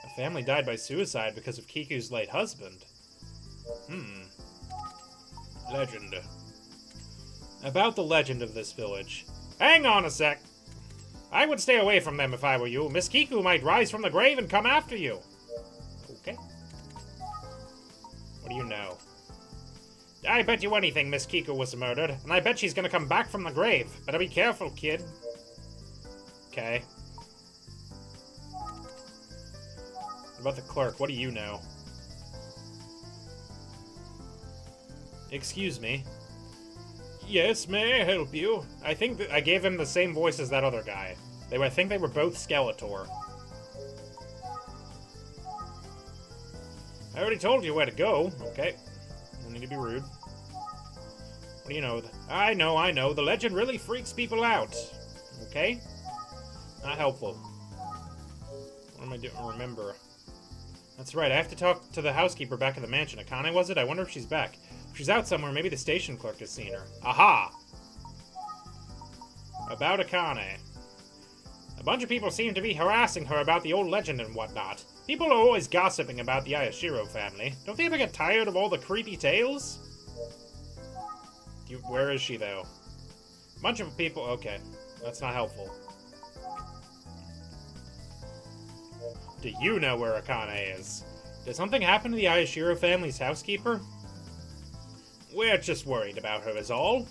A family died by suicide because of Kiku's late husband? Legend. About the legend of this village. Hang on a sec. I would stay away from them if I were you. Miss Kiku might rise from the grave and come after you. Okay. What do you know? I bet you anything Miss Kiku was murdered, and I bet she's gonna come back from the grave. Better be careful, kid. Okay. What about the clerk? What do you know? Excuse me. Yes, may I help you? I think that I gave him the same voice as that other guy. I think they were both Skeletor. I already told you where to go. Okay. No need to be rude. What do you know? I know. The legend really freaks people out. Okay? Not helpful. What am I doing? Remember. That's right, I have to talk to the housekeeper back at the mansion. Akane, was it? I wonder if she's back. If she's out somewhere, maybe the station clerk has seen her. Aha! About Akane. A bunch of people seem to be harassing her about the old legend and whatnot. People are always gossiping about the Ayashiro family. Don't they ever get tired of all the creepy tales? Where is she, though? A bunch of people... Okay, that's not helpful. Do you know where Akane is? Did something happen to the Ayashiro family's housekeeper? We're just worried about her is all.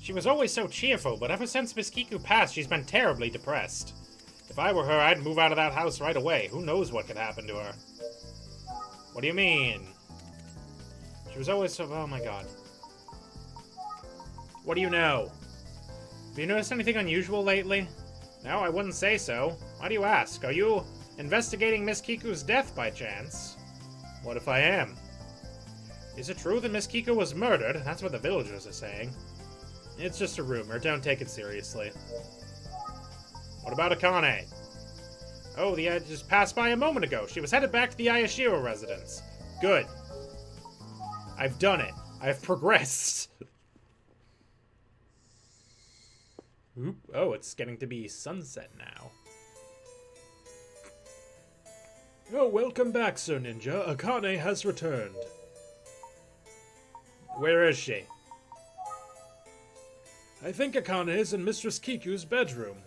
She was always so cheerful, but ever since Miss Kiku passed, she's been terribly depressed. If I were her, I'd move out of that house right away. Who knows what could happen to her? What do you mean? She was always so... Oh my god. What do you know? Have you noticed anything unusual lately? No, I wouldn't say so. Why do you ask? Are you investigating Miss Kiku's death by chance? What if I am? Is it true that Miss Kiku was murdered? That's what the villagers are saying. It's just a rumor. Don't take it seriously. What about Akane? Oh, the ad just passed by a moment ago. She was headed back to the Ayashiro residence. Good. I've done it. I've progressed. Oop. Oh, it's getting to be sunset now. Oh, welcome back, Sir Ninja. Akane has returned. Where is she? I think Akane is in Mistress Kiku's bedroom.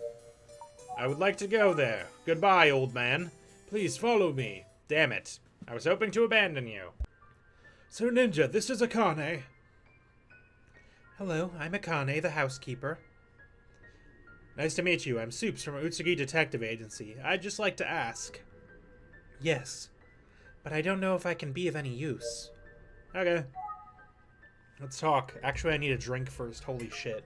I would like to go there. Goodbye, old man. Please follow me. Damn it. I was hoping to abandon you. Sir Ninja, this is Akane. Hello, I'm Akane, the housekeeper. Nice to meet you. I'm Supes from Utsugi Detective Agency. I'd just like to ask. Yes, but I don't know if I can be of any use. Okay. Let's talk. Actually, I need a drink first. Holy shit.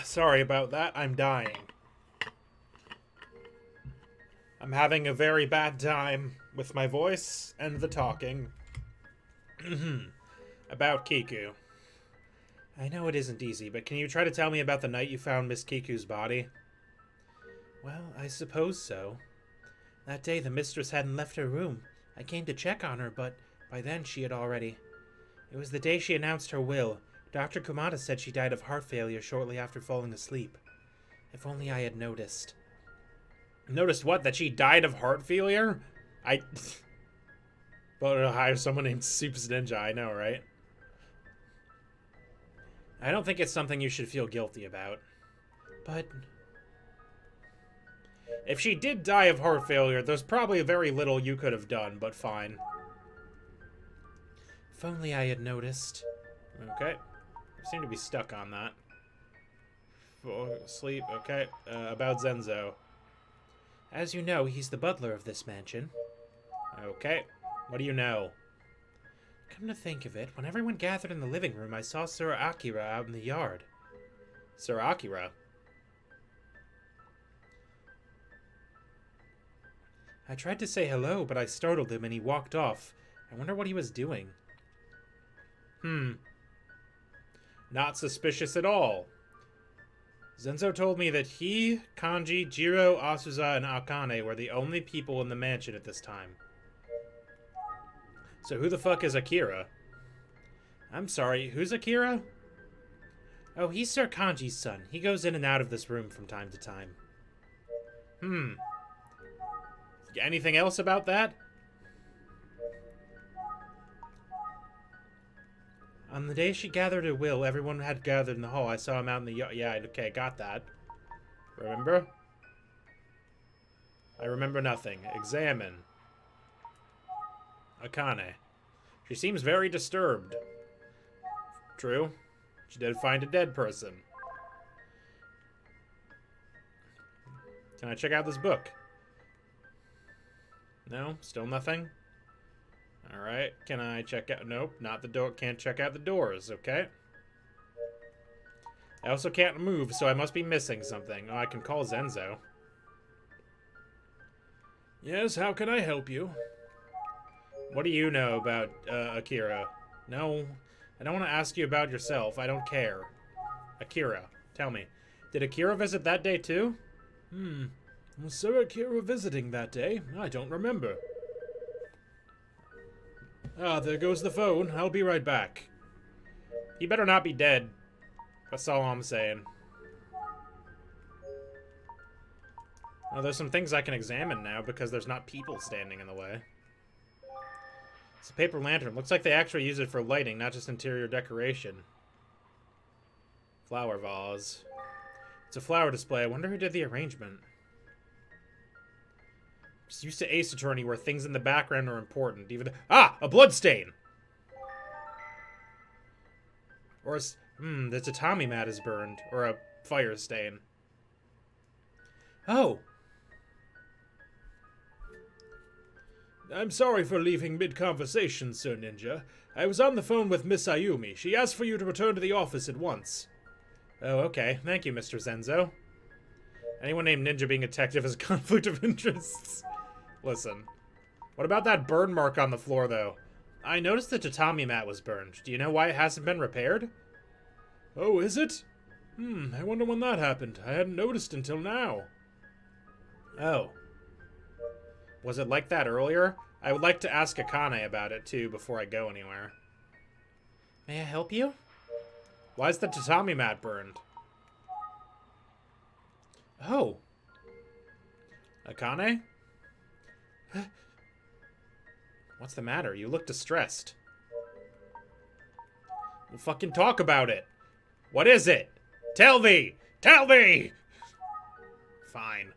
Sorry about that. I'm dying. I'm having a very bad time with my voice and the talking. About Kiku. I know it isn't easy, but can you try to tell me about the night you found Miss Kiku's body? Well, I suppose so. That day the mistress hadn't left her room. I came to check on her, but by then she had already... It was the day she announced her will. Dr. Kumada said she died of heart failure shortly after falling asleep. If only I had noticed. Noticed what? That she died of heart failure? But to hire someone named Supes Ninja, I know, right? I don't think it's something you should feel guilty about. But... if she did die of heart failure, there's probably very little you could have done, but fine. If only I had noticed. Okay. I seem to be stuck on that. Sleep, okay. About Zenzo. As you know, he's the butler of this mansion. Okay. What do you know? Come to think of it, when everyone gathered in the living room, I saw Sir Akira out in the yard. Sir Akira? I tried to say hello, but I startled him and he walked off. I wonder what he was doing. Not suspicious at all. Zenzo told me that he, Kanji, Jiro, Asuza, and Akane were the only people in the mansion at this time. So who the fuck is Akira? I'm sorry, who's Akira? Oh, he's Sir Kanji's son. He goes in and out of this room from time to time. Anything else about that? On the day she gathered a will, everyone had gathered in the hall. I saw him out in the yard. Yeah, okay, got that. Remember? I remember nothing. Examine. Akane. She seems very disturbed. True. She did find a dead person. Can I check out this book? No? Still nothing? Alright. Can I check out... Nope, not the door. Can't check out the doors. Okay. I also can't move, so I must be missing something. Oh, I can call Zenzo. Yes, how can I help you? What do you know about, Akira? No, I don't want to ask you about yourself. I don't care. Akira, tell me. Did Akira visit that day, too? Was Sir Akira visiting that day? I don't remember. Ah, there goes the phone. I'll be right back. He better not be dead. That's all I'm saying. Oh, there's some things I can examine now because there's not people standing in the way. It's a paper lantern. Looks like they actually use it for lighting, not just interior decoration. Flower vase. It's a flower display. I wonder who did the arrangement. Just used to Ace Attorney where things in the background are important. Even a bloodstain! Or the tatami mat is burned. Or a fire stain. Oh! I'm sorry for leaving mid-conversation, Sir Ninja. I was on the phone with Miss Ayumi. She asked for you to return to the office at once. Oh, okay. Thank you, Mr. Zenzo. Anyone named Ninja being a detective has a conflict of interests. Listen. What about that burn mark on the floor, though? I noticed the tatami mat was burned. Do you know why it hasn't been repaired? Oh, is it? I wonder when that happened. I hadn't noticed until now. Oh. Was it like that earlier? I would like to ask Akane about it, too, before I go anywhere. May I help you? Why is the tatami mat burned? Oh. Akane? What's the matter? You look distressed. We'll fucking talk about it. What is it? Tell me! Tell me! Fine.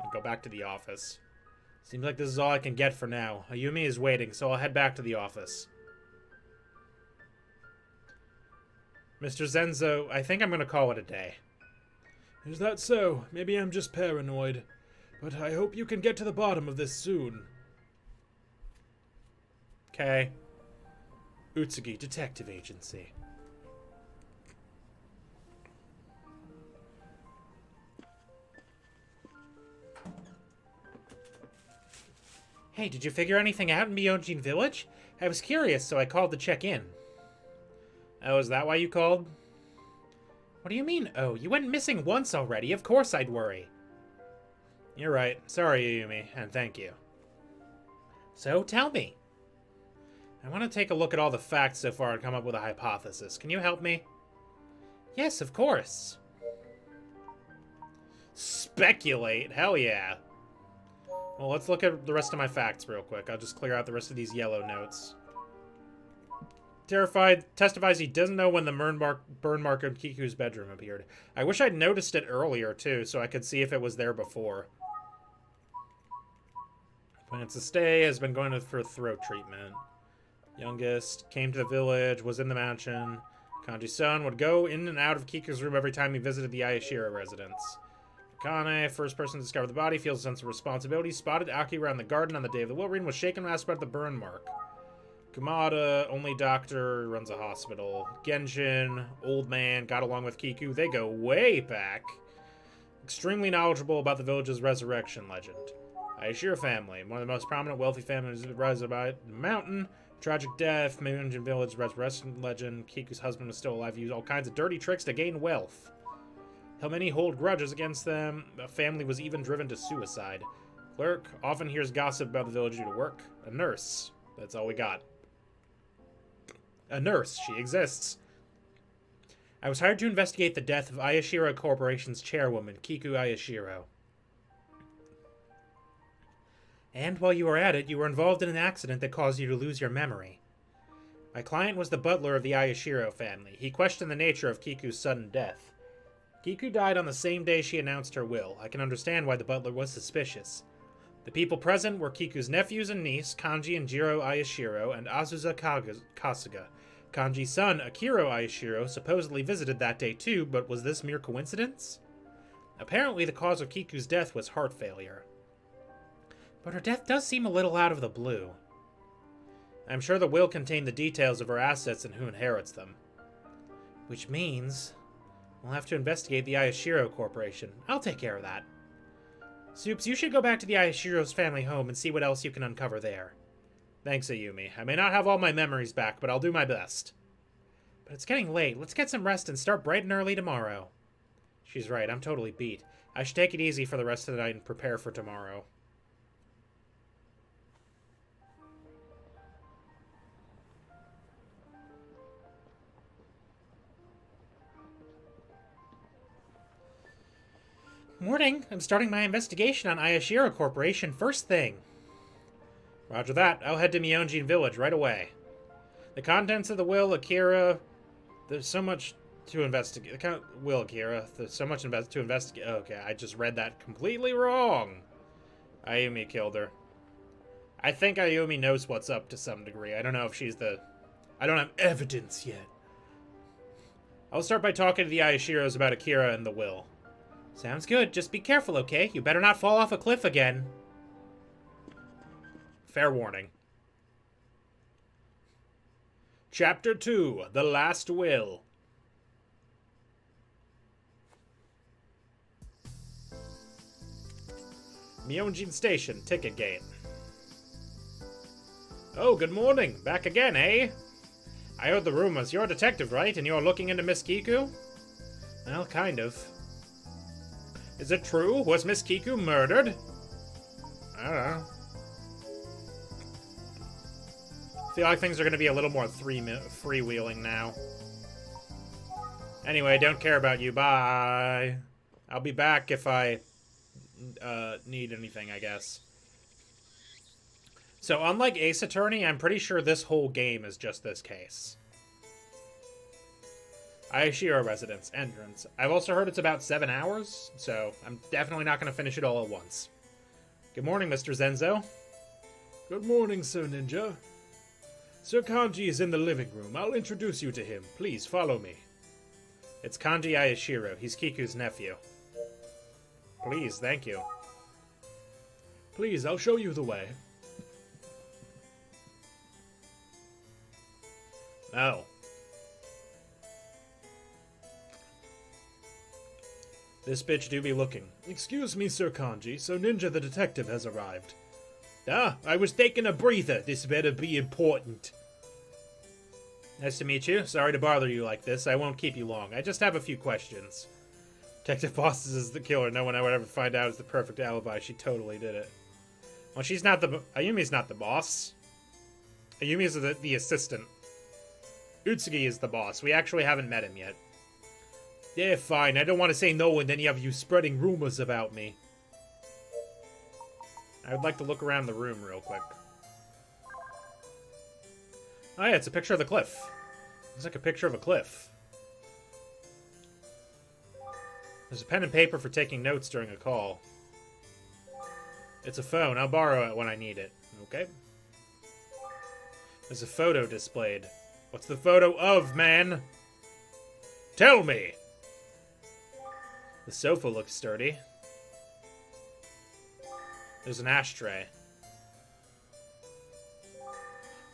I'll go back to the office. Seems like this is all I can get for now. Ayumi is waiting, so I'll head back to the office. Mr. Zenzo, I think I'm gonna call it a day. Is that so? Maybe I'm just paranoid. But I hope you can get to the bottom of this soon. Okay. Utsugi Detective Agency. Hey, did you figure anything out in Myojin Village? I was curious, so I called to check in. Oh, is that why you called? What do you mean, oh? You went missing once already. Of course I'd worry. You're right. Sorry, Ayumi, and thank you. So, tell me. I want to take a look at all the facts so far and come up with a hypothesis. Can you help me? Yes, of course. Speculate? Hell yeah. Well, let's look at the rest of my facts real quick. I'll just clear out the rest of these yellow notes. Terrified, testifies he doesn't know when the burn mark in Kiku's bedroom appeared. I wish I'd noticed it earlier, too, so I could see if it was there before. Plans to stay, has been going for throat treatment. Youngest, came to the village, was in the mansion. Kanji's son would go in and out of Kiku's room every time he visited the Ayashira residence. Akane, first person to discover the body, feels a sense of responsibility. Spotted Akira in the garden on the day of the will reading, was shaken and asked about the burn mark. Kamada, only doctor, runs a hospital. Genshin, old man, got along with Kiku. They go way back. Extremely knowledgeable about the village's resurrection legend. Aishiro family, one of the most prominent wealthy families that rise about the mountain. Tragic death, Moonjin village resurrection legend. Kiku's husband was still alive. Used all kinds of dirty tricks to gain wealth. How many hold grudges against them? The family was even driven to suicide. Clerk often hears gossip about the village due to work. A nurse. That's all we got. A nurse. She exists. I was hired to investigate the death of Ayashiro Corporation's chairwoman, Kiku Ayashiro. And while you were at it, you were involved in an accident that caused you to lose your memory. My client was the butler of the Ayashiro family. He questioned the nature of Kiku's sudden death. Kiku died on the same day she announced her will. I can understand why the butler was suspicious. The people present were Kiku's nephews and niece, Kanji and Jiro Ayashiro, and Azusa Kasuga. Kanji's son, Akiro Ayashiro, supposedly visited that day too, but was this mere coincidence? Apparently, the cause of Kiku's death was heart failure. But her death does seem a little out of the blue. I'm sure the will contained the details of her assets and who inherits them. Which means we'll have to investigate the Ayashiro Corporation. I'll take care of that. Supes, you should go back to the Ayashiro's family home and see what else you can uncover there. Thanks, Ayumi. I may not have all my memories back, but I'll do my best. But it's getting late. Let's get some rest and start bright and early tomorrow. She's right. I'm totally beat. I should take it easy for the rest of the night and prepare for tomorrow. Morning. I'm starting my investigation on Ayashiro Corporation first thing. Roger that. I'll head to Mionjin Village right away. The contents of the will, Akira... There's so much to investigate. Will, Akira. There's so much to investigate. Okay, I just read that completely wrong. Ayumi killed her. I think Ayumi knows what's up to some degree. I don't know if she's the... I don't have evidence yet. I'll start by talking to the Ayashiros about Akira and the will. Sounds good. Just be careful, okay? You better not fall off a cliff again. Fair warning. Chapter 2, The Last Will. Mionjin Station, ticket gate. Oh, good morning. Back again, eh? I heard the rumors. You're a detective, right? And you're looking into Miss Kiku? Well, kind of. Is it true? Was Miss Kiku murdered? I don't know. I feel like things are going to be a little more freewheeling now. Anyway, don't care about you. Bye. I'll be back if I need anything, I guess. So, unlike Ace Attorney, I'm pretty sure this whole game is just this case. Ayashiro residence, entrance. I've also heard it's about 7 hours, so I'm definitely not going to finish it all at once. Good morning, Mr. Zenzo. Good morning, Sir Ninja. Sir Kanji is in the living room. I'll introduce you to him. Please follow me. It's Kanji Ayashiro. He's Kiku's nephew. Please, thank you. Please, I'll show you the way. Oh. This bitch do be looking. Excuse me, Sir Kanji. Sir Ninja the detective has arrived. Ah, I was taking a breather. This better be important. Nice to meet you. Sorry to bother you like this. I won't keep you long. I just have a few questions. Detective Bosses is the killer. No one I would ever find out is the perfect alibi. She totally did it. Well, she's not the... Ayumi's not the boss. Ayumi is the assistant. Utsugi is the boss. We actually haven't met him yet. Yeah, fine. I don't want to say no and any of you spreading rumors about me. I would like to look around the room real quick. Oh yeah, it's a picture of the cliff. Looks like a picture of a cliff. There's a pen and paper for taking notes during a call. It's a phone. I'll borrow it when I need it. Okay. There's a photo displayed. What's the photo of, man? Tell me! The sofa looks sturdy. There's an ashtray.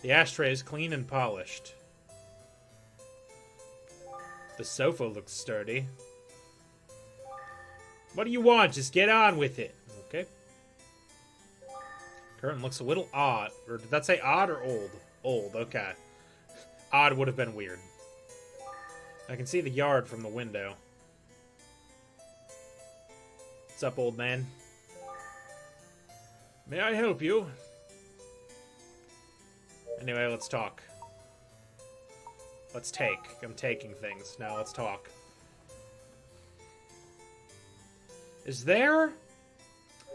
The ashtray is clean and polished. The sofa looks sturdy. What do you want? Just get on with it. Okay. Curtain looks a little odd. Or did that say odd or old? Old, okay. Odd would have been weird. I can see the yard from the window. What's up, old man? May I help you? Anyway, let's talk. Let's take. I'm taking things. Now let's talk. Is there...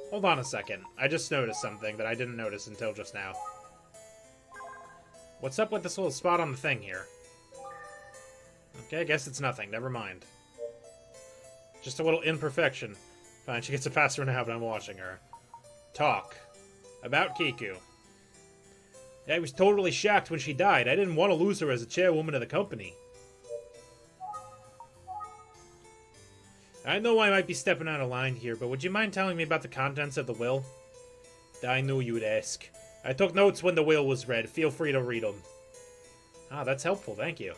Hold on a second. I just noticed something that I didn't notice until just now. What's up with this little spot on the thing here? Okay, I guess it's nothing. Never mind. Just a little imperfection. Fine, she gets a pass her now, but I'm watching her. Talk. About Kiku. I was totally shocked when she died. I didn't want to lose her as a chairwoman of the company. I know I might be stepping out of line here, but would you mind telling me about the contents of the will? I knew you would ask. I took notes when the will was read. Feel free to read them. Ah, that's helpful. Thank you.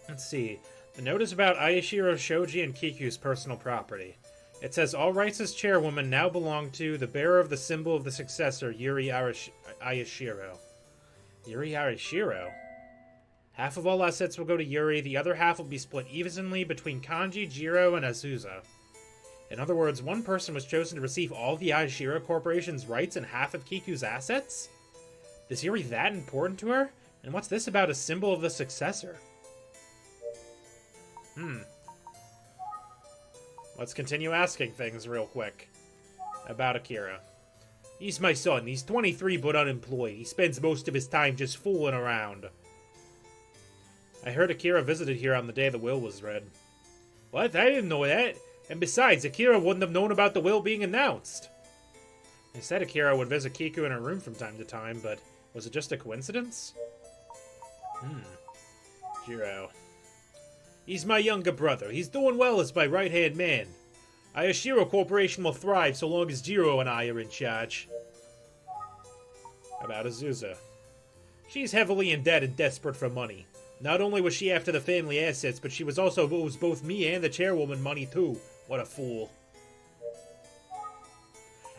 Let's see. The note is about Ayashiro Shoji and Kiku's personal property. It says, all rights as chairwoman now belong to the bearer of the symbol of the successor, Yuri Ayashiro. Yuri Ayashiro? Half of all assets will go to Yuri, the other half will be split evenly between Kanji, Jiro, and Azusa. In other words, one person was chosen to receive all the Ayashiro Corporation's rights and half of Kiku's assets? Is Yuri that important to her? And what's this about a symbol of the successor? Let's continue asking things real quick. About Akira. He's my son. He's 23 but unemployed. He spends most of his time just fooling around. I heard Akira visited here on the day the will was read. What? I didn't know that. And besides, Akira wouldn't have known about the will being announced. They said Akira would visit Kiku in her room from time to time, but was it just a coincidence? Jiro. He's my younger brother. He's doing well as my right-hand man. Ayashiro Corporation will thrive so long as Jiro and I are in charge. About Azusa. She's heavily in debt and desperate for money. Not only was she after the family assets, but she was also owes both me and the chairwoman money too. What a fool.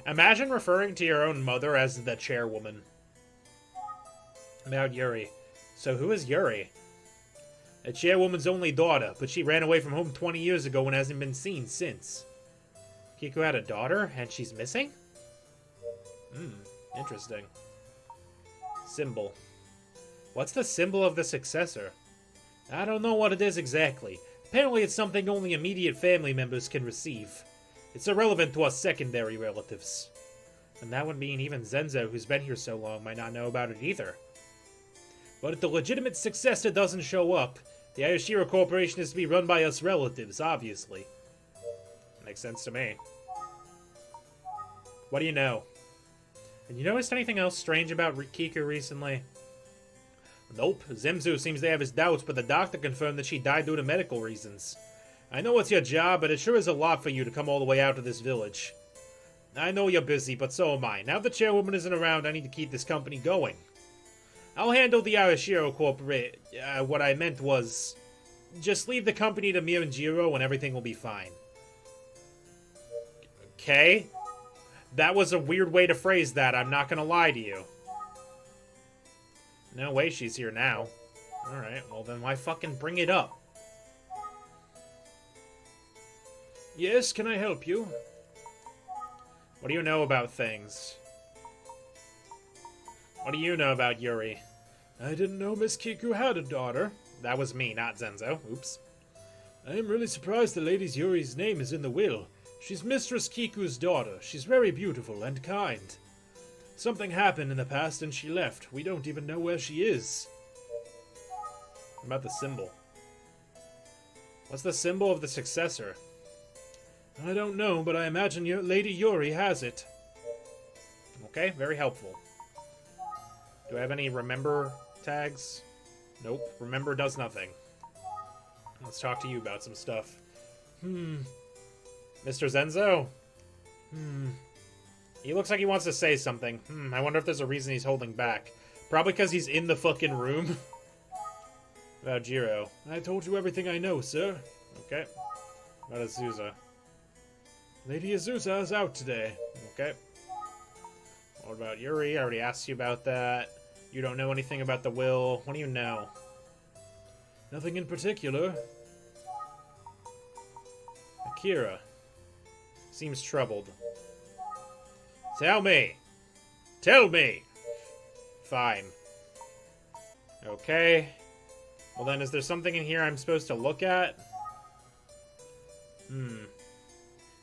Imagine referring to your own mother as the chairwoman. About Yuri. So who is Yuri? A chairwoman's only daughter, but she ran away from home 20 years ago and hasn't been seen since. Kiku had a daughter, and she's missing? Interesting. Symbol. What's the symbol of the successor? I don't know what it is exactly. Apparently it's something only immediate family members can receive. It's irrelevant to us secondary relatives. And that would mean even Zenzo, who's been here so long, might not know about it either. But if the legitimate successor doesn't show up, the Ayashiro Corporation is to be run by us relatives, obviously. Makes sense to me. What do you know? Have you noticed anything else strange about Kiku recently? Nope. Zemzu seems to have his doubts, but the doctor confirmed that she died due to medical reasons. I know it's your job, but it sure is a lot for you to come all the way out to this village. I know you're busy, but so am I. Now the chairwoman isn't around, I need to keep this company going. I'll handle the Ayashiro Corporation. What I meant was, just leave the company to Mir and Jiro and everything will be fine. Okay? That was a weird way to phrase that, I'm not gonna lie to you. No way she's here now. Alright, well then why fucking bring it up? Yes, can I help you? What do you know about things? What do you know about Yuri? I didn't know Miss Kiku had a daughter. That was me, not Zenzo. Oops. I am really surprised the lady's Yuri's name is in the will. She's Mistress Kiku's daughter. She's very beautiful and kind. Something happened in the past and she left. We don't even know where she is. What about the symbol? What's the symbol of the successor? I don't know, but I imagine Lady Yuri has it. Okay, very helpful. Do I have any remember tags? Nope. Remember does nothing. Let's talk to you about some stuff. Mr. Zenzo? He looks like he wants to say something. I wonder if there's a reason he's holding back. Probably because he's in the fucking room. About Jiro. I told you everything I know, sir. Okay. About Azusa. Lady Azusa is out today. Okay. What about Yuri? I already asked you about that. You don't know anything about the will. What do you know? Nothing in particular. Akira. Seems troubled. Tell me! Tell me! Fine. Okay. Well then, is there something in here I'm supposed to look at?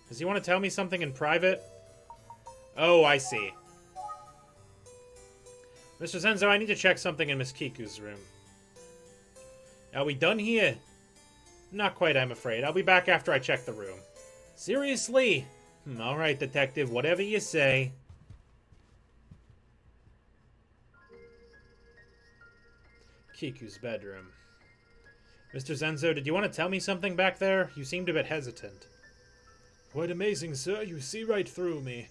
Does he want to tell me something in private? Oh, I see. Mr. Zenzo, I need to check something in Miss Kiku's room. Are we done here? Not quite, I'm afraid. I'll be back after I check the room. Seriously? Alright, detective, whatever you say. Kiku's bedroom. Mr. Zenzo, did you want to tell me something back there? You seemed a bit hesitant. Quite amazing, sir. You see right through me.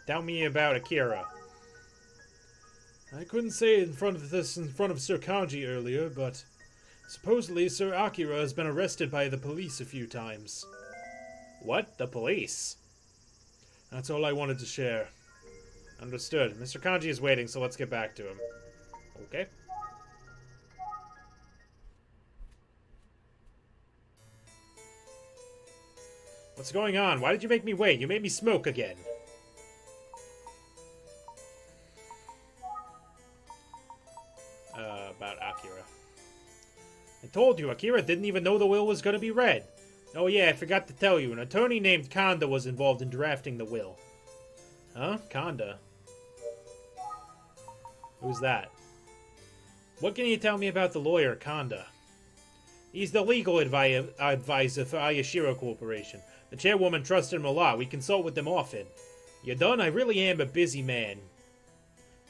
Tell me about Akira. I couldn't say it in front of Sir Kanji earlier, but supposedly Sir Akira has been arrested by the police a few times. What? The police? That's all I wanted to share. Understood. Mr. Kanji is waiting, so let's get back to him. Okay. What's going on? Why did you make me wait? You made me smoke again. About Akira. I told you, Akira didn't even know the will was going to be read. Oh yeah, I forgot to tell you, an attorney named Kanda was involved in drafting the will. Huh? Kanda? Who's that? What can you tell me about the lawyer, Kanda? He's the legal advisor for Ayashiro Corporation. The chairwoman trusts him a lot. We consult with them often. You done? I really am a busy man.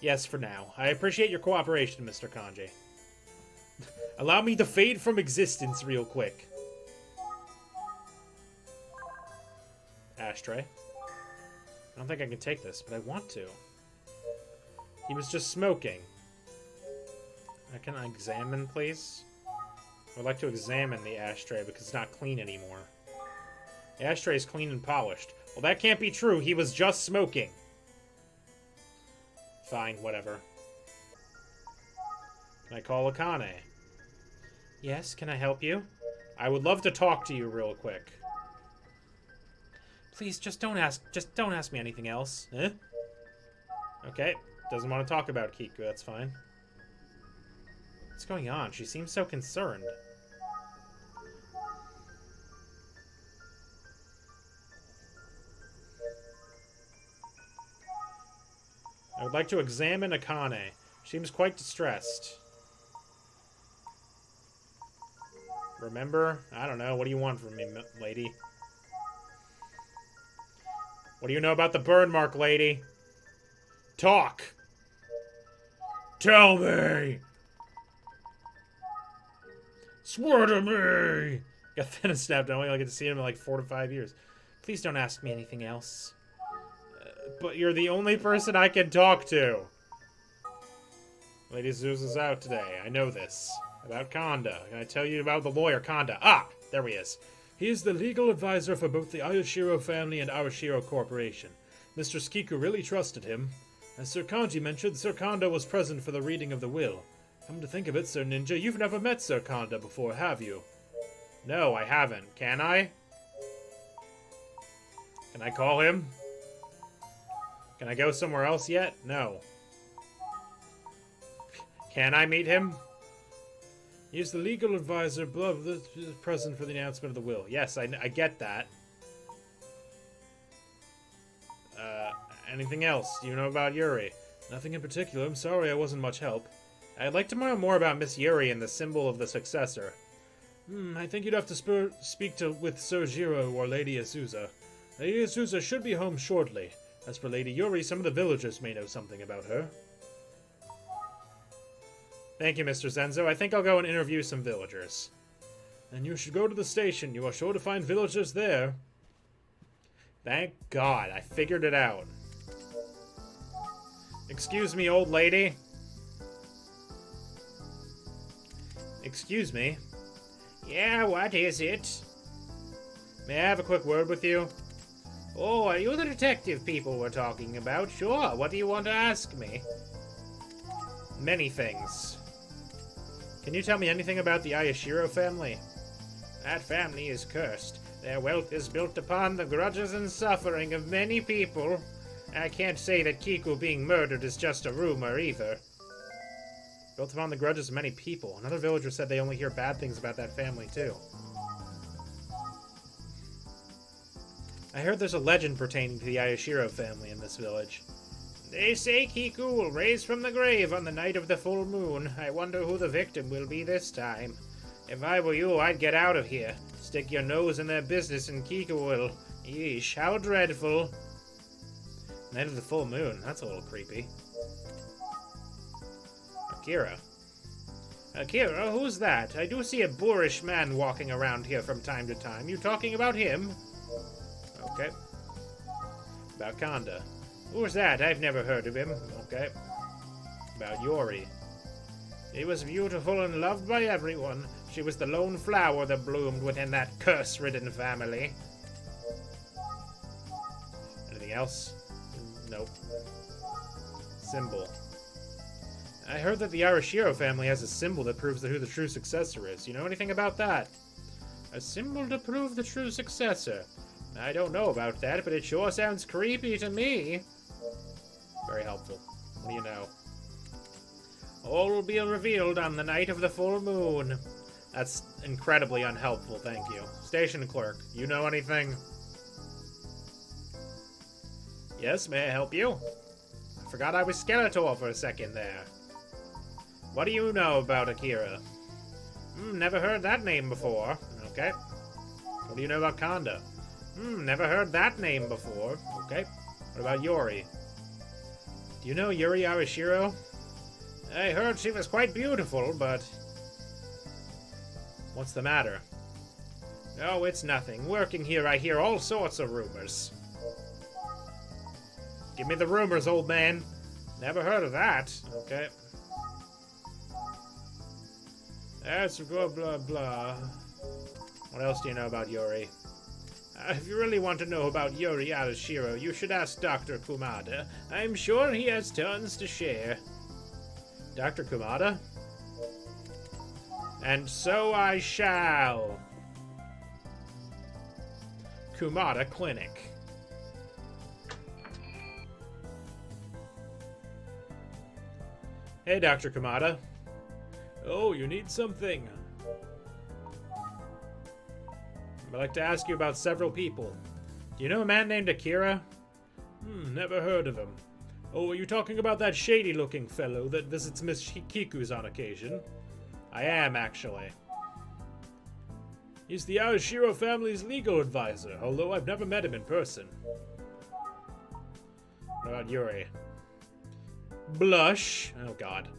Yes, for now. I appreciate your cooperation, Mr. Kanji. Allow me to fade from existence real quick. Ashtray. I don't think I can take this, but I want to. He was just smoking. Can I examine, please? I'd like to examine the ashtray because it's not clean anymore. The ashtray is clean and polished. Well, that can't be true. He was just smoking. Fine, whatever. Can I call Akane? Yes, can I help you? I would love to talk to you real quick. Please, just don't ask me anything else. Eh? Okay, doesn't want to talk about Kiku, that's fine. What's going on? She seems so concerned. I would like to examine Akane. She seems quite distressed. Remember? I don't know. What do you want from me, lady? What do you know about the burn mark, lady? Talk! Tell me! Swear to me! Got thin and snapped. I only get to see him in like 4 to 5 years. Please don't ask me anything else. But you're the only person I can talk to. Lady Azusa's out today. I know this. About Kanda. Can I tell you about the lawyer, Kanda? Ah! There he is. He is the legal advisor for both the Ayashiro family and Ayashiro Corporation. Mr. Skiku really trusted him. As Sir Kanji mentioned, Sir Kanda was present for the reading of the will. Come to think of it, Sir Ninja, you've never met Sir Kanda before, have you? No, I haven't. Can I? Can I call him? Can I go somewhere else yet? No. Can I meet him? He is the legal advisor present for the announcement of the will. Yes, I get that. Anything else? Do you know about Yuri? Nothing in particular. I'm sorry I wasn't much help. I'd like to know more about Miss Yuri and the symbol of the successor. I think you'd have to speak with Sir Jiro or Lady Azusa. Lady Azusa should be home shortly. As for Lady Yuri, some of the villagers may know something about her. Thank you, Mr. Zenzo. I think I'll go and interview some villagers. Then you should go to the station. You are sure to find villagers there. Thank God, I figured it out. Excuse me, old lady. Excuse me. Yeah, what is it? May I have a quick word with you? Oh, are you the detective people we're talking about? Sure, what do you want to ask me? Many things. Can you tell me anything about the Ayashiro family? That family is cursed. Their wealth is built upon the grudges and suffering of many people. I can't say that Kiku being murdered is just a rumor, either. Built upon the grudges of many people. Another villager said they only hear bad things about that family, too. I heard there's a legend pertaining to the Ayashiro family in this village. They say Kiku will raise from the grave on the night of the full moon. I wonder who the victim will be this time. If I were you, I'd get out of here. Stick your nose in their business and Kiku will. Yeesh, how dreadful. Night of the full moon. That's a little creepy. Akira. Akira, who's that? I do see a boorish man walking around here from time to time. You talking about him? Okay. About Kanda. Who's that? I've never heard of him. Okay. About Yori. She was beautiful and loved by everyone. She was the lone flower that bloomed within that curse-ridden family. Anything else? Nope. Symbol. I heard that the Arashiro family has a symbol that proves who the true successor is. You know anything about that? A symbol to prove the true successor. I don't know about that, but it sure sounds creepy to me. Very helpful. What do you know? All will be revealed on the night of the full moon. That's incredibly unhelpful, thank you. Station clerk, you know anything? Yes, may I help you? I forgot I was Skeletor for a second there. What do you know about Akira? Never heard that name before. Okay. What do you know about Kanda? Never heard that name before. Okay. What about Yori? Do you know Yuri Arashiro? I heard she was quite beautiful, but... What's the matter? Oh, it's nothing. Working here, I hear all sorts of rumors. Give me the rumors, old man. Never heard of that. Okay. That's blah, blah, blah. What else do you know about Yori? If you really want to know about Yuri Arashiro, you should ask Dr. Kumada. I'm sure he has tons to share. Dr. Kumada? And so I shall. Kumada Clinic. Hey, Dr. Kumada. Oh, you need something. I'd like to ask you about several people. Do you know a man named Akira? Never heard of him. Oh, are you talking about that shady-looking fellow that visits Miss Kiku's on occasion? I am, actually. He's the Arashiro family's legal advisor, although I've never met him in person. What about Yuri? Blush. Oh, God.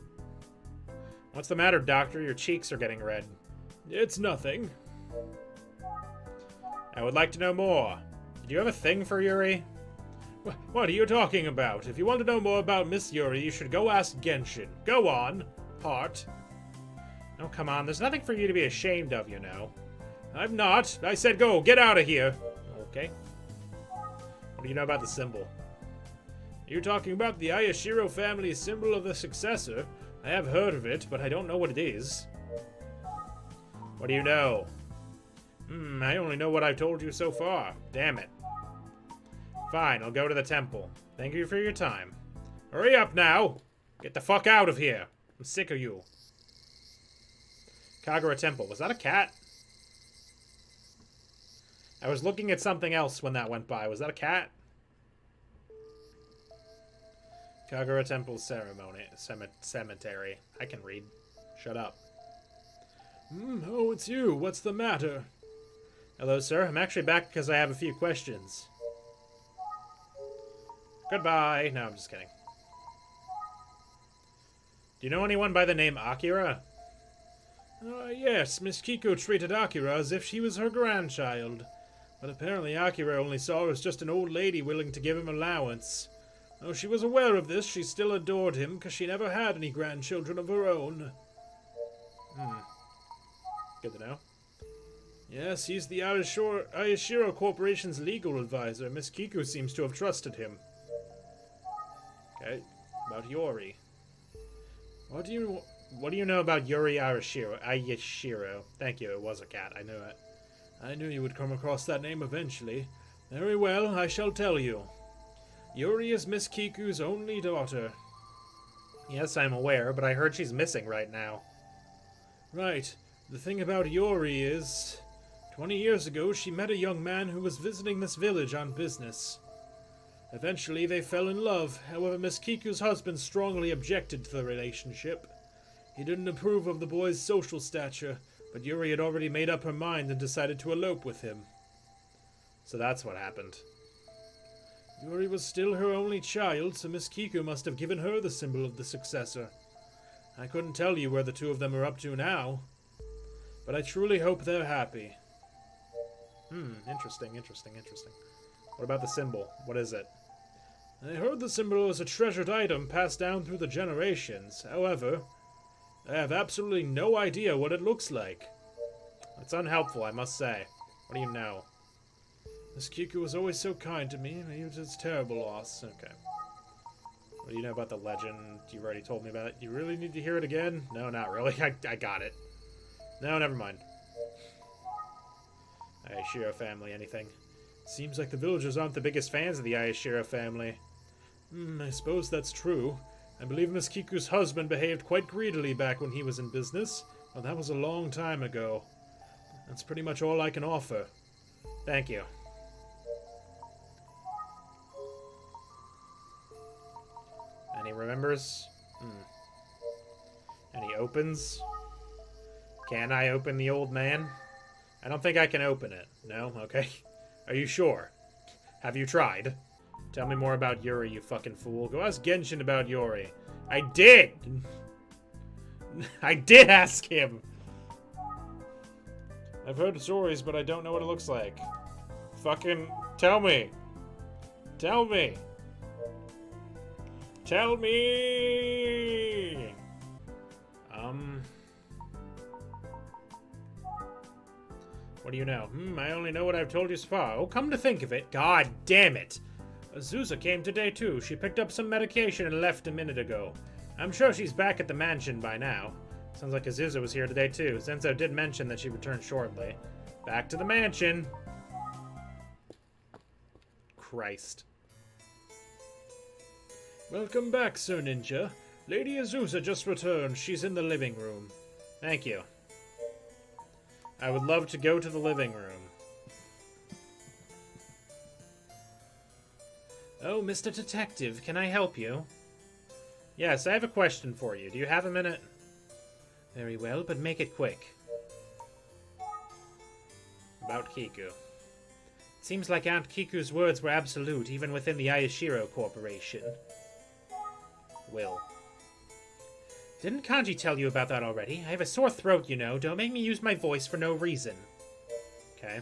What's the matter, Doctor? Your cheeks are getting red. It's nothing. I would like to know more. Do you have a thing for Yuri? What are you talking about? If you want to know more about Miss Yuri, you should go ask Genshin. Go on, Heart. Oh, come on. There's nothing for you to be ashamed of, you know. I'm not. I said go. Get out of here. Okay. What do you know about the symbol? Are you talking about the Ayashiro family symbol of the successor? I have heard of it, but I don't know what it is. What do you know? I only know what I've told you so far. Damn it. Fine, I'll go to the temple. Thank you for your time. Hurry up now! Get the fuck out of here! I'm sick of you. Kagura Temple. Was that a cat? I was looking at something else when that went by. Was that a cat? Kagura Temple Ceremony. Cemetery. I can read. Shut up. Oh, it's you. What's the matter? Hello, sir. I'm actually back because I have a few questions. Goodbye. No, I'm just kidding. Do you know anyone by the name Akira? Yes, Miss Kiko treated Akira as if she was her grandchild. But apparently Akira only saw her as just an old lady willing to give him allowance. Though she was aware of this, she still adored him because she never had any grandchildren of her own. Good to know. Yes, he's the Ayashiro Corporation's legal advisor. Miss Kiku seems to have trusted him. Okay, about Yori. What do you know about Yori Ayashiro? Thank you, it was a cat, I knew it. I knew you would come across that name eventually. Very well, I shall tell you. Yuri is Miss Kiku's only daughter. Yes, I'm aware, but I heard she's missing right now. Right. The thing about Yuri is, 20 years ago she met a young man who was visiting this village on business. Eventually they fell in love. However, Miss Kiku's husband strongly objected to the relationship. He didn't approve of the boy's social stature, but Yuri had already made up her mind and decided to elope with him. So that's what happened. Yuri was still her only child, so Miss Kiku must have given her the symbol of the successor. I couldn't tell you where the two of them are up to now, but I truly hope they're happy. Interesting. What about the symbol? What is it? I heard the symbol is a treasured item passed down through the generations. However, I have absolutely no idea what it looks like. It's unhelpful, I must say. What do you know? Miss Kiku was always so kind to me, even if it's a terrible loss. Okay. What do you know about the legend? You already told me about it. You really need to hear it again? No, not really. I got it. No, never mind. Ayashiro family, anything? Seems like the villagers aren't the biggest fans of the Ayashiro family. I suppose that's true. I believe Miss Kiku's husband behaved quite greedily back when he was in business, but that was a long time ago. That's pretty much all I can offer. Thank you. And he remembers? And he opens? Can I open the old man? I don't think I can open it. No? Okay. Are you sure? Have you tried? Tell me more about Yuri, you fucking fool. Go ask Genshin about Yuri. I did! I did ask him! I've heard stories, but I don't know what it looks like. Fucking tell me! Tell me! Tell me! What do you know? I only know what I've told you so far. Oh, come to think of it. God damn it. Azusa came today too. She picked up some medication and left a minute ago. I'm sure she's back at the mansion by now. Sounds like Azusa was here today too. Zenzo did mention that she returned shortly. Back to the mansion. Christ. Welcome back, Sir Ninja. Lady Azusa just returned. She's in the living room. Thank you. I would love to go to the living room. Oh, Mr. Detective, can I help you? Yes, I have a question for you. Do you have a minute? Very well, but make it quick. About Kiku. It seems like Aunt Kiku's words were absolute, even within the Ayashiro Corporation. Will. Didn't Kanji tell you about that already? I have a sore throat, you know. Don't make me use my voice for no reason. Okay.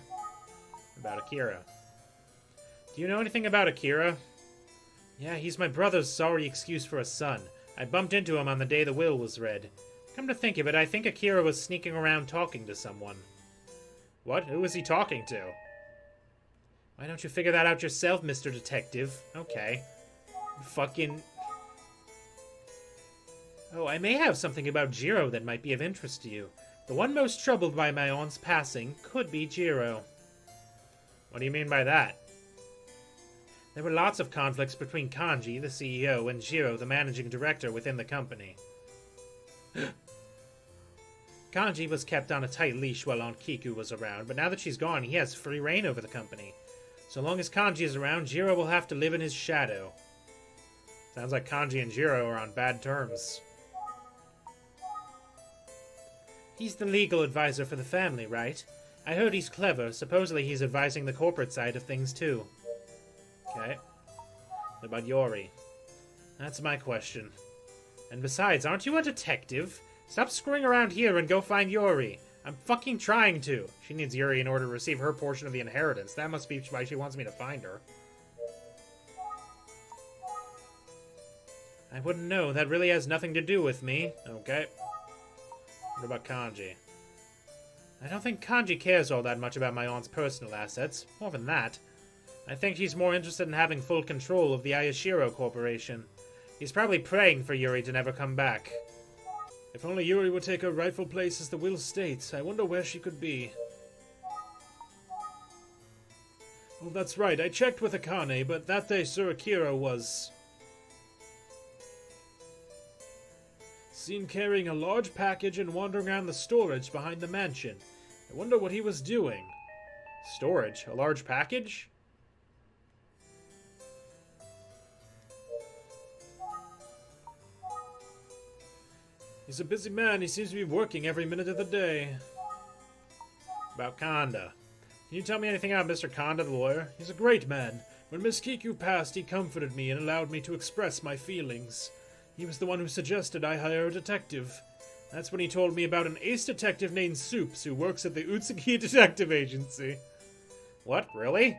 About Akira. Do you know anything about Akira? Yeah, he's my brother's sorry excuse for a son. I bumped into him on the day the will was read. Come to think of it, I think Akira was sneaking around talking to someone. What? Who was he talking to? Why don't you figure that out yourself, Mr. Detective? Okay. Fucking... Oh, I may have something about Jiro that might be of interest to you. The one most troubled by my aunt's passing could be Jiro. What do you mean by that? There were lots of conflicts between Kanji, the CEO, and Jiro, the managing director within the company. Kanji was kept on a tight leash while Aunt Kiku was around, but now that she's gone, he has free reign over the company. So long as Kanji is around, Jiro will have to live in his shadow. Sounds like Kanji and Jiro are on bad terms. He's the legal advisor for the family, right? I heard he's clever. Supposedly he's advising the corporate side of things, too. Okay. What about Yori? That's my question. And besides, aren't you a detective? Stop screwing around here and go find Yori. I'm fucking trying to. She needs Yuri in order to receive her portion of the inheritance. That must be why she wants me to find her. I wouldn't know. That really has nothing to do with me. Okay. What about Kanji? I don't think Kanji cares all that much about my aunt's personal assets. More than that. I think he's more interested in having full control of the Ayashiro Corporation. He's probably praying for Yuri to never come back. If only Yuri would take her rightful place as the will states. I wonder where she could be. Oh, that's right. I checked with Akane, but that day Sir Akira was seen carrying a large package and wandering around the storage behind the mansion. I wonder what he was doing. Storage? A large package? He's a busy man. He seems to be working every minute of the day. About Kanda. Can you tell me anything about Mr. Kanda, the lawyer? He's a great man. When Miss Kiku passed, he comforted me and allowed me to express my feelings. He was the one who suggested I hire a detective. That's when he told me about an ace detective named Supes who works at the Utsuki Detective Agency. What? Really?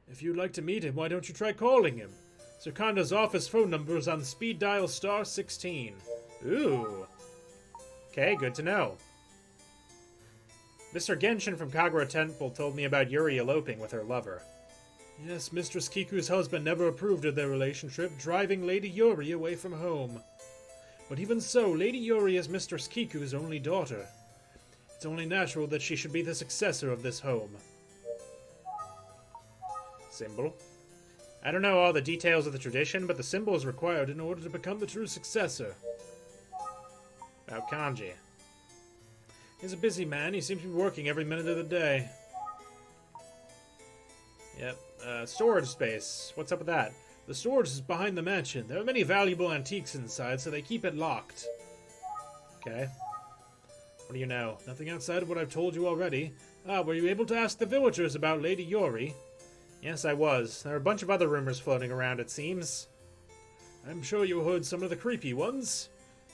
If you'd like to meet him, why don't you try calling him? Sir Kanda's office phone number is on speed dial *16. Ooh. Okay, good to know. Mr. Genshin from Kagura Temple told me about Yuri eloping with her lover. Yes, Mistress Kiku's husband never approved of their relationship, driving Lady Yuri away from home. But even so, Lady Yuri is Mistress Kiku's only daughter. It's only natural that she should be the successor of this home. Symbol. I don't know all the details of the tradition, but the symbol is Required in order to become the true successor. about Kanji. He's a busy man. He seems to be working every minute of the day. Yep. Storage space. What's up with that? The storage is behind the mansion. There are many valuable antiques inside, so they keep it locked. Okay. What do you know? Nothing outside of what I've told you already. Were you able to ask the villagers about Lady Yuri? Yes, I was. There are a bunch of other rumors floating around, it seems. I'm sure you heard some of the creepy ones.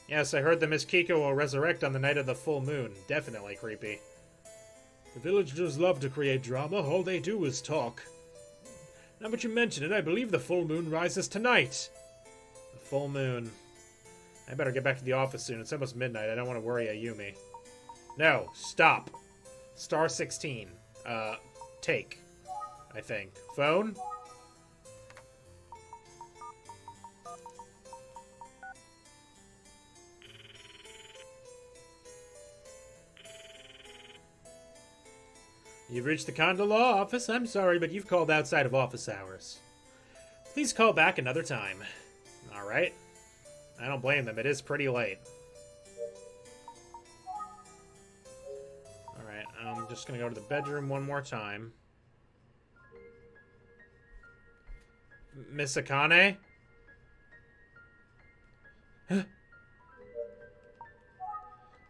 Yes, I heard that Miss Kiko will resurrect on the night of the full moon. Definitely creepy. The villagers love to create drama. All they do is talk. Now that you mention it, I believe the full moon rises tonight. The full moon. I better get back to the office soon. It's almost midnight. I don't want to worry Ayumi. No, stop. *16. Take. I think. Phone? You've reached the Kanda Law office. I'm sorry, but you've called outside of office hours. Please call back another time. Alright. I don't blame them. It is pretty late. Alright, I'm just gonna go to the bedroom one more time. Miss Akane?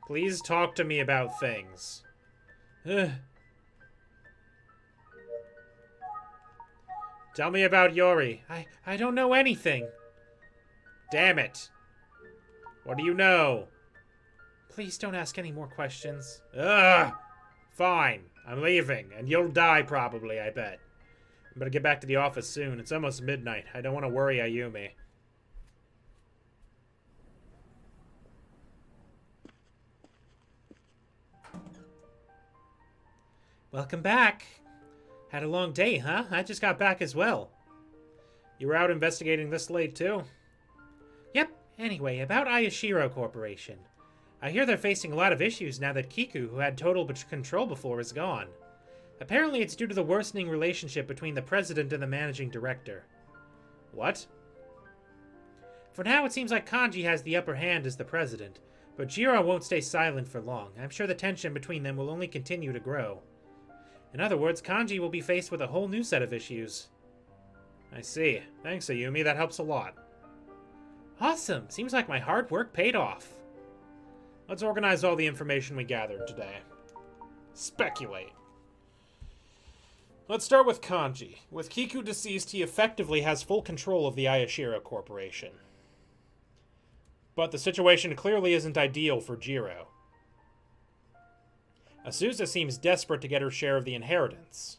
Please talk to me about things. Tell me about Yuri. I don't know anything. Damn it. What do you know? Please don't ask any more questions. Ugh! Fine. I'm leaving, and you'll die probably, I bet. I better get back to the office soon. It's almost midnight. I don't want to worry Ayumi. Welcome back. Had a long day, huh? I just got back as well. You were out investigating this late, too? Yep. Anyway, about Ayashiro Corporation. I hear they're facing a lot of issues now that Kiku, who had total control before, is gone. Apparently it's due to the worsening relationship between the president and the managing director. What? For now, it seems like Kanji has the upper hand as the president, but Jiro won't stay silent for long. I'm sure the tension between them will only continue to grow. In other words, Kanji will be faced with a whole new set of issues. I see. Thanks, Ayumi. That helps a lot. Awesome. Seems like my hard work paid off. Let's organize all the information we gathered today. Speculate. Let's start with Kanji. With Kiku deceased, he effectively has full control of the Ayashiro Corporation. But the situation clearly isn't ideal for Jiro. Azusa seems desperate to get her share of the inheritance.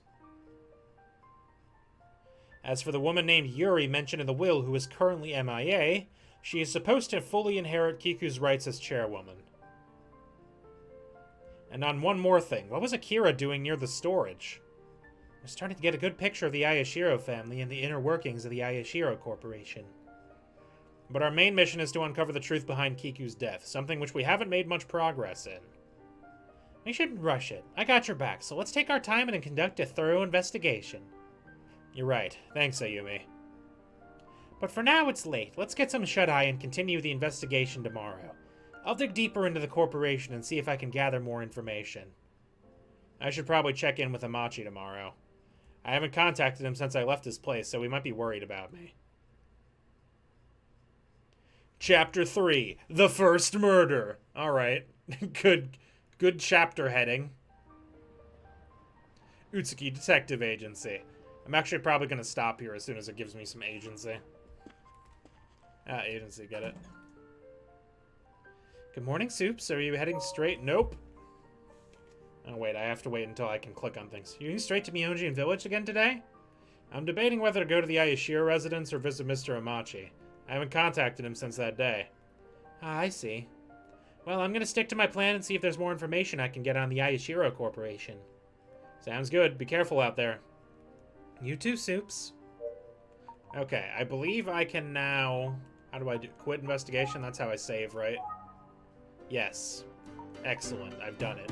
As for the woman named Yuri mentioned in the will who is currently MIA, she is supposed to fully inherit Kiku's rights as chairwoman. And on one more thing, what was Akira doing near the storage? We're starting to get a good picture of the Ayashiro family and the inner workings of the Ayashiro Corporation. But our main mission is to uncover the truth behind Kiku's death, something which we haven't made much progress in. We shouldn't rush it. I got your back, so let's take our time and conduct a thorough investigation. You're right. Thanks, Ayumi. But for now, it's late. Let's get some shut-eye and continue the investigation tomorrow. I'll dig deeper into the corporation and see if I can gather more information. I should probably check in with Amachi tomorrow. I haven't contacted him since I left his place, so he might be worried about me. Chapter 3. The First Murder. Alright. Good chapter heading. Utsuki Detective Agency. I'm actually probably going to stop here as soon as it gives me some agency. Agency, get it. Good morning, Supes. Are you heading straight? Nope. Oh, wait, I have to wait until I can click on things. You heading straight to Mionjin Village again today? I'm debating whether to go to the Ayashiro residence or visit Mr. Amachi. I haven't contacted him since that day. Ah, I see. Well, I'm going to stick to my plan and see if there's more information I can get on the Ayashiro Corporation. Sounds good. Be careful out there. You too, Supes. Okay, I believe I can now... How do I do? Quit investigation? That's how I save, right? Yes. Excellent. I've done it.